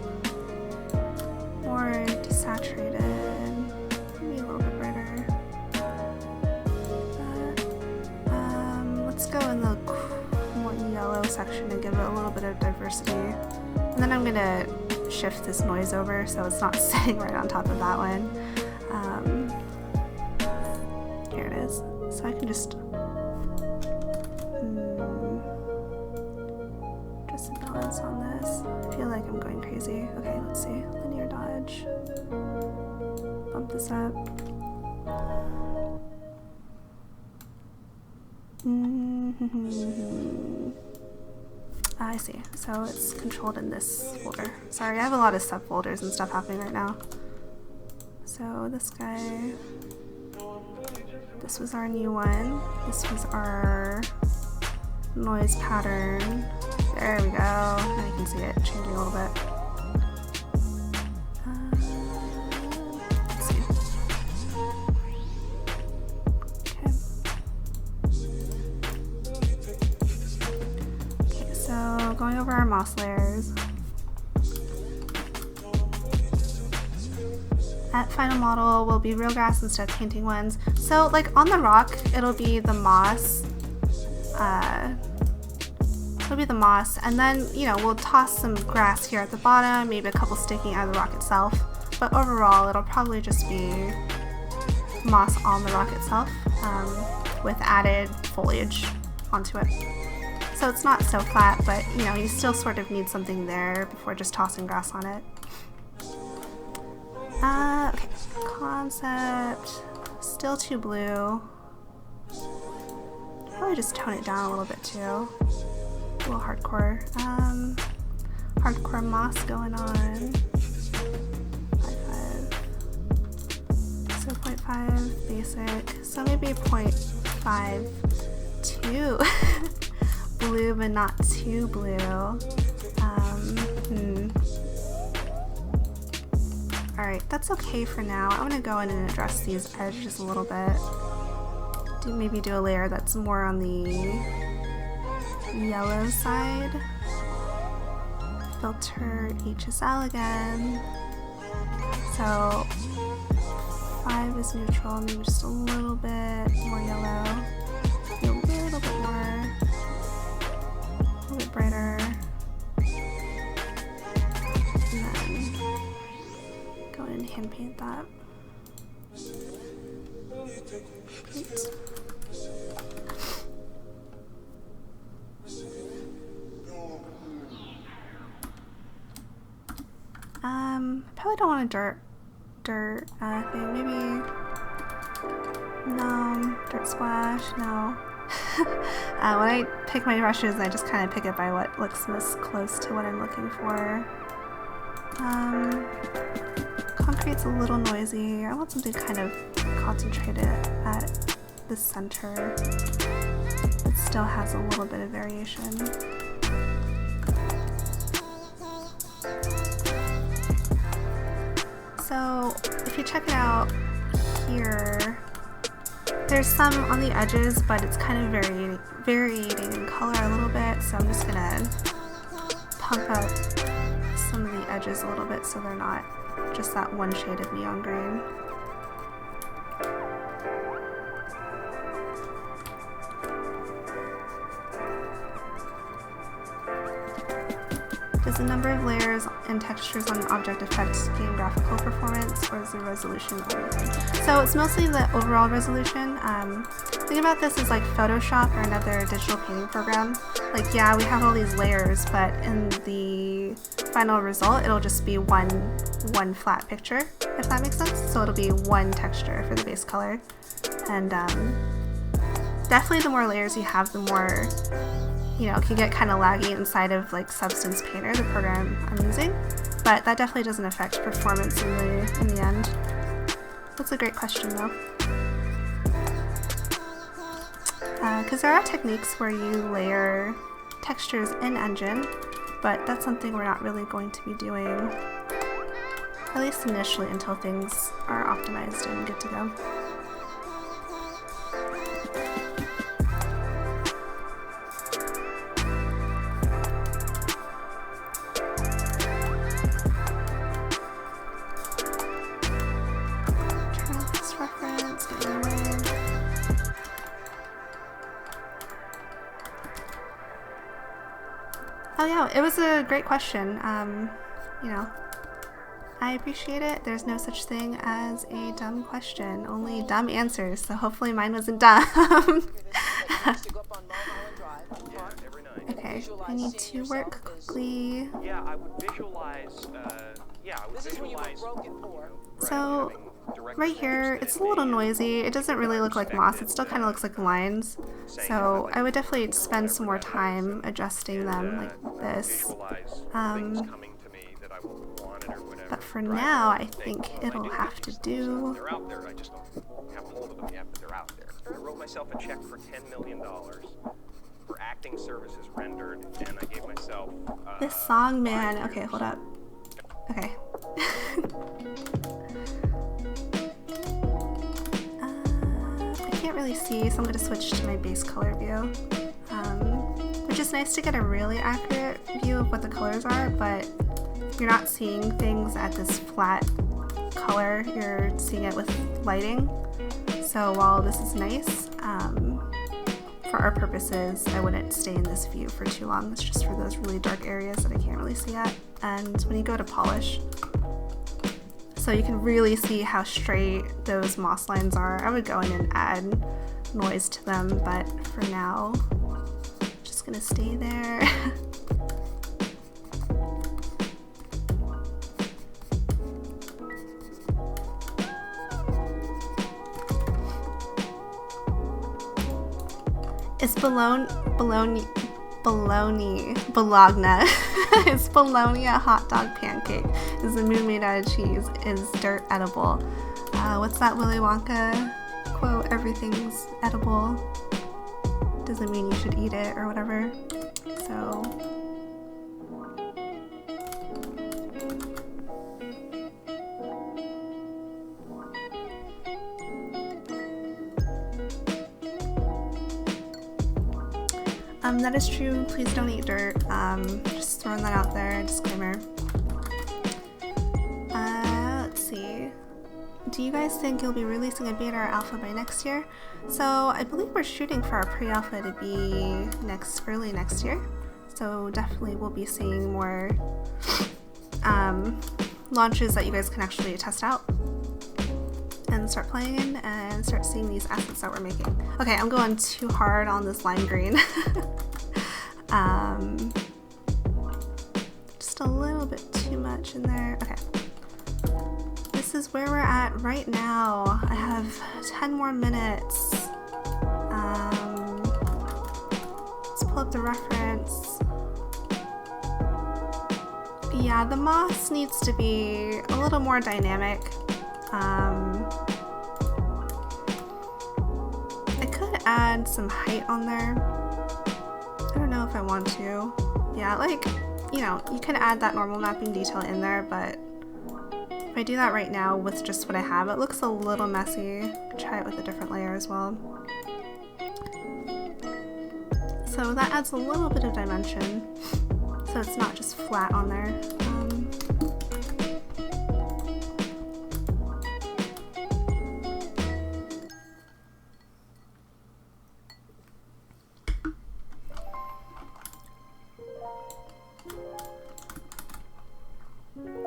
let's go in the more yellow section to give it a little bit of diversity. And then I'm gonna shift this noise over so it's not sitting right on top of that one. Here it is. So I can just a balance on this. I feel like I'm going crazy. Okay, let's see. Linear dodge. Bump this up. I see. So it's controlled in this folder. Sorry, I have a lot of subfolders and stuff happening right now. So this guy. This was our new one. This was our noise pattern. There we go. Now you can see it changing a little bit. Let's see. Okay, so going over our moss layers. At final model will be real grass instead of painting ones. So like on the rock, it'll be the moss. It'll be the moss, and then, you know, we'll toss some grass here at the bottom, maybe a couple sticking out of the rock itself, but overall it'll probably just be moss on the rock itself, with added foliage onto it. So it's not so flat, but you know, you still sort of need something there before just tossing grass on it. Okay, concept, still too blue. Probably just tone it down a little bit too. A little hardcore. Hardcore moss going on. 0.5. So 0.5 basic. So maybe 0.52 blue, but not too blue. Alright, that's okay for now. I'm gonna go in and address these edges a little bit. Maybe do a layer that's more on the yellow side. Filter HSL again. So 5 is neutral, maybe just a little bit more yellow. A little bit more, a little bit brighter. And then go in and hand paint that. Paint. Probably don't want a dirt thing. Maybe no dirt splash. No. When I pick my brushes, I just kind of pick it by what looks most close to what I'm looking for. Concrete's a little noisy. I want something kind of concentrated at the center. It still has a little bit of variation. So if you check it out here, there's some on the edges, but it's kind of varying in color a little bit. So I'm just gonna pump up some of the edges a little bit so they're not just that one shade of neon green. Does the number of layers and textures on an object affect game graphical performance, or is the resolution everything? So it's mostly the overall resolution. Think about this as like Photoshop or another digital painting program. Like, yeah, we have all these layers, but in the final result, it'll just be one flat picture, if that makes sense. So it'll be one texture for the base color. And definitely the more layers you have, the more, you know, it can get kind of laggy inside of like Substance Painter, the program I'm using, but that definitely doesn't affect performance in the end. That's a great question though. Because there are techniques where you layer textures in Engine, but that's something we're not really going to be doing, at least initially, until things are optimized and good to go. Oh yeah, it was a great question. You know, I appreciate it. There's no such thing as a dumb question, only dumb answers, so hopefully mine wasn't dumb. Okay, I need to work quickly. Yeah, I would visualize, So, right here, it's a little noisy. It doesn't really look like moss. It still kind of looks like lines. So I would definitely spend some more time adjusting them like this. But for now, I think it'll have to do. They're out there. I just don't have a hold of them yet, but they're out there. I wrote myself a check for $10 million for acting services rendered, and I gave myself... This song, man. Okay, hold up. Okay. I can't really see, so I'm going to switch to my base color view. Which is nice to get a really accurate view of what the colors are, but you're not seeing things at this flat color, you're seeing it with lighting. So while this is nice, for our purposes, I wouldn't stay in this view for too long. It's just for those really dark areas that I can't really see at. And when you go to polish, so you can really see how straight those moss lines are. I would go in and add noise to them, but for now, I'm just gonna stay there. It's bologna. It's bologna a hot dog pancake. Is the moon made out of cheese? Is dirt edible? What's that Willy Wonka quote? Everything's edible. Doesn't mean you should eat it or whatever. So. That is true. Please don't eat dirt. Just throwing that out there. Disclaimer. Let's see. Do you guys think you'll be releasing a beta or alpha by next year? So I believe we're shooting for our pre-alpha to be early next year. So definitely we'll be seeing more launches that you guys can actually test out and start playing in and start seeing these assets that we're making. Okay, I'm going too hard on this lime green. Just a little bit too much in there. Okay. This is where we're at right now. I have 10 more minutes. Let's pull up the reference. Yeah, the moss needs to be a little more dynamic. I could add some height on there. I don't know if I want to. Yeah, like, you know, you can add that normal mapping detail in there, but if I do that right now with just what I have, it looks a little messy. I could try it with a different layer as well. So that adds a little bit of dimension, so it's not just flat on there.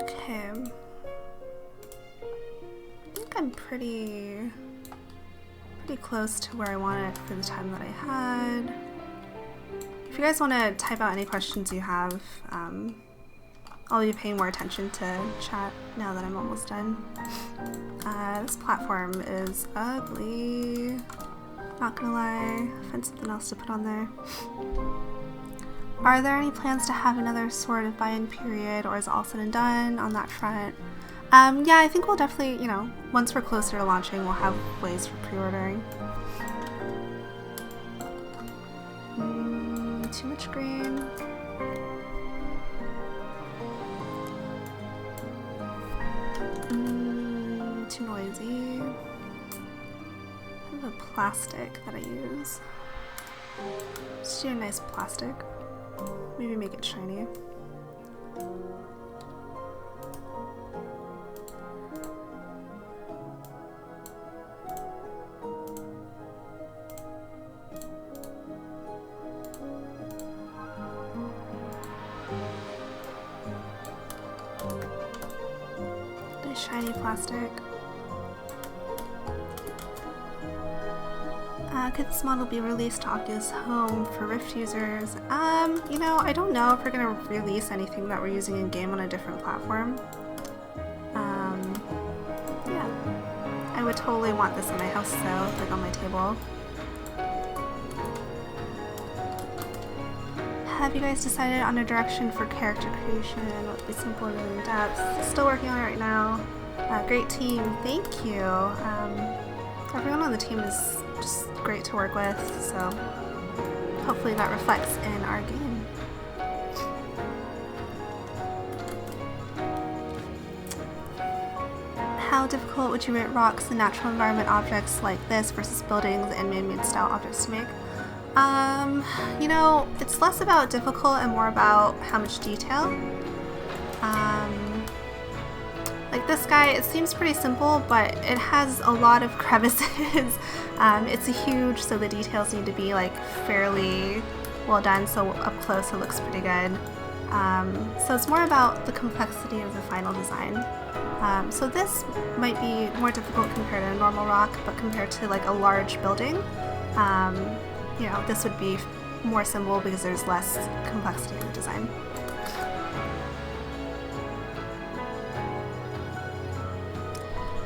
Okay, I think I'm pretty close to where I want it for the time that I had. If you guys want to type out any questions you have, I'll be paying more attention to chat now that I'm almost done. This platform is ugly, not gonna lie. Find something else to put on there. Are there any plans to have another sort of buy-in period, or is it all said and done on that front? Yeah, I think we'll definitely, you know, once we're closer to launching, we'll have ways for pre-ordering. Too much green. Too noisy. I have a plastic that I use. Just do a nice plastic. Maybe make it shiny. shiny plastic. Could this model be released to Oculus Home for Rift users? You know, I don't know if we're gonna release anything that we're using in game on a different platform. Yeah. I would totally want this in my house though, like on my table. Have you guys decided on a direction for character creation? What would be simple and in depth? Still working on it right now. Great team, thank you. Everyone on the team is just great to work with, so hopefully that reflects in our game. How difficult would you rate rocks and natural environment objects like this versus buildings and man-made style objects to make? You know, it's less about difficult and more about how much detail. Like this guy, it seems pretty simple, but it has a lot of crevices. It's huge, so the details need to be like fairly well done, so up close it looks pretty good. So it's more about the complexity of the final design. So this might be more difficult compared to a normal rock, but compared to like a large building, you know, this would be more simple because there's less complexity in the design.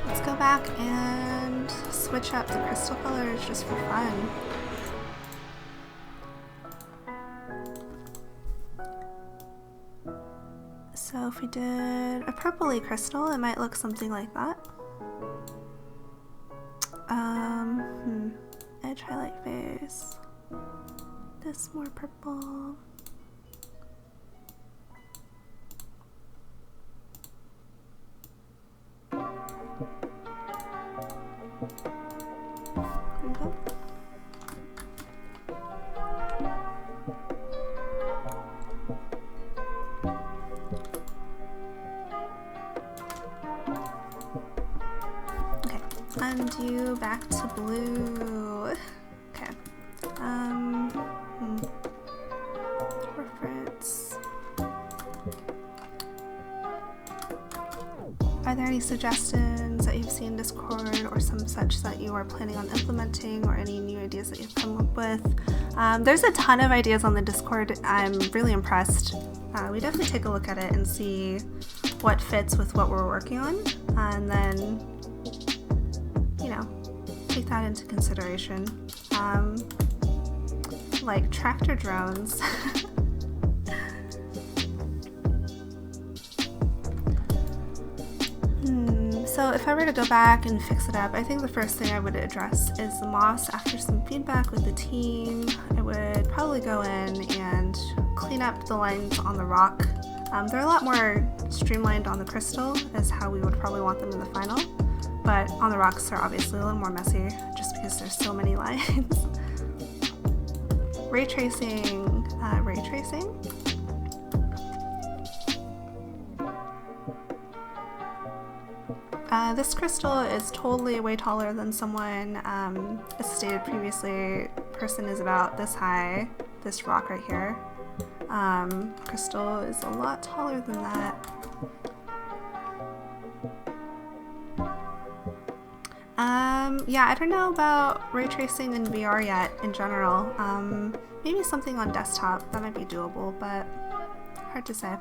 Let's go back and switch up the crystal colors just for fun. So if we did a purpley crystal, it might look something like that. Edge highlight face. This more purple. There we go. Okay, undo back to blue. Okay. Reference. Are there any suggestions that you've seen in Discord or some such that you are planning on implementing, or any new ideas that you've come up with? There's a ton of ideas on the Discord. I'm really impressed. We definitely take a look at it and see what fits with what we're working on, and then, you know, take that into consideration. Like tractor drones. So if I were to go back and fix it up, I think the first thing I would address is the moss. After some feedback with the team, I would probably go in and clean up the lines on the rock. They're a lot more streamlined on the crystal, is how we would probably want them in the final. But on the rocks, they're obviously a little more messy, just because there's so many lines. Ray tracing. This crystal is totally way taller than someone. As stated previously, person is about this high, this rock right here. Crystal is a lot taller than that. Yeah, I don't know about ray tracing in VR yet in general. Maybe something on desktop, that might be doable, but hard to say.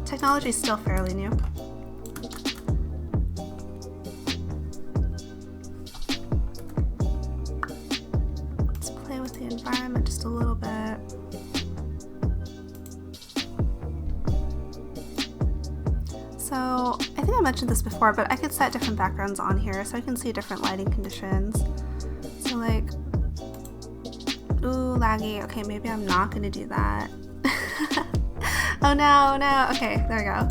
Technology is still fairly new. Let's play with the environment just a little bit. So, I think I mentioned this before, but I could set different backgrounds on here so I can see different lighting conditions. So like, ooh, laggy. Okay, maybe I'm not gonna do that. Oh no, okay, there we go.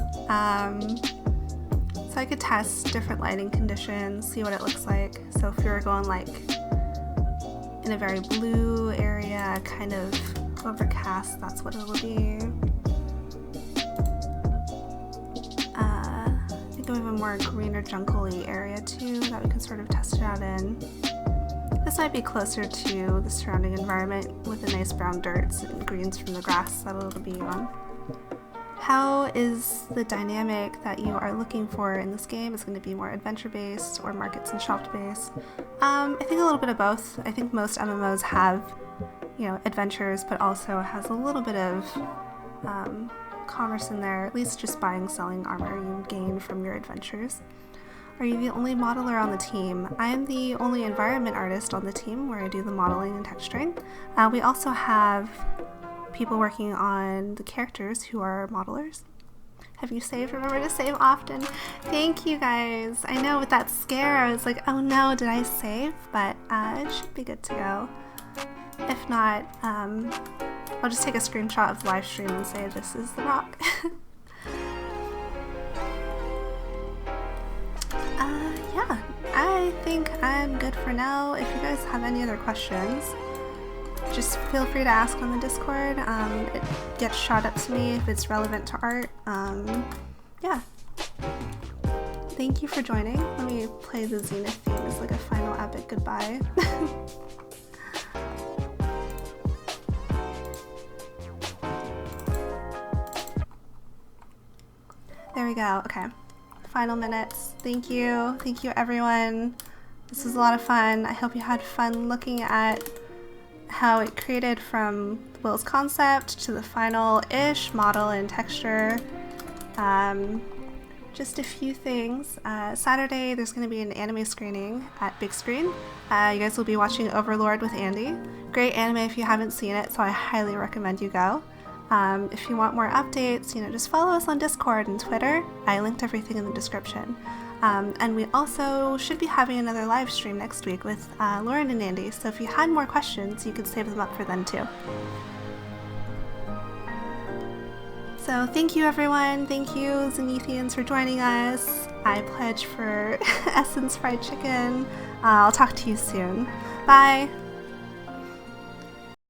So I could test different lighting conditions, see what it looks like. So if you're going like in a very blue area, kind of overcast, that's what it'll be. I think we have a more greener jungle-y area too that we can sort of test it out in. This might be closer to the surrounding environment with the nice brown dirts and greens from the grass that it'll be on. How is the dynamic that you are looking for in this game? Is going to be more adventure-based or markets and shop-based? I think a little bit of both. I think most MMOs have, you know, adventures, but also has a little bit of commerce in there, at least just buying, selling armor you gain from your adventures. Are you the only modeler on the team? I am the only environment artist on the team where I do the modeling and texturing. We also have people working on the characters who are modelers. Have you saved? Remember to save often. Thank you guys. I know with that scare I was like, oh no, did I save? But it should be good to go. If not, I'll just take a screenshot of the live stream and say this is the rock. Yeah, I think I'm good for now. If you guys have any other questions, just feel free to ask on the Discord. It gets shot up to me if it's relevant to art. Yeah. Thank you for joining. Let me play the Zenith theme as like a final epic goodbye. There we go. Okay. Final minutes. Thank you. Thank you, everyone. This was a lot of fun. I hope you had fun looking at how it created from Will's concept to the final-ish model and texture. Just a few things. Saturday, there's going to be an anime screening at Big Screen. You guys will be watching Overlord with Andy. Great anime if you haven't seen it, so I highly recommend you go. If you want more updates, just follow us on Discord and Twitter. I linked everything in the description. And we also should be having another live stream next week with Lauren and Andy, so if you had more questions, you could save them up for then too. So thank you everyone, thank you Zenithians for joining us. I pledge for Essence Fried Chicken. I'll talk to you soon. Bye!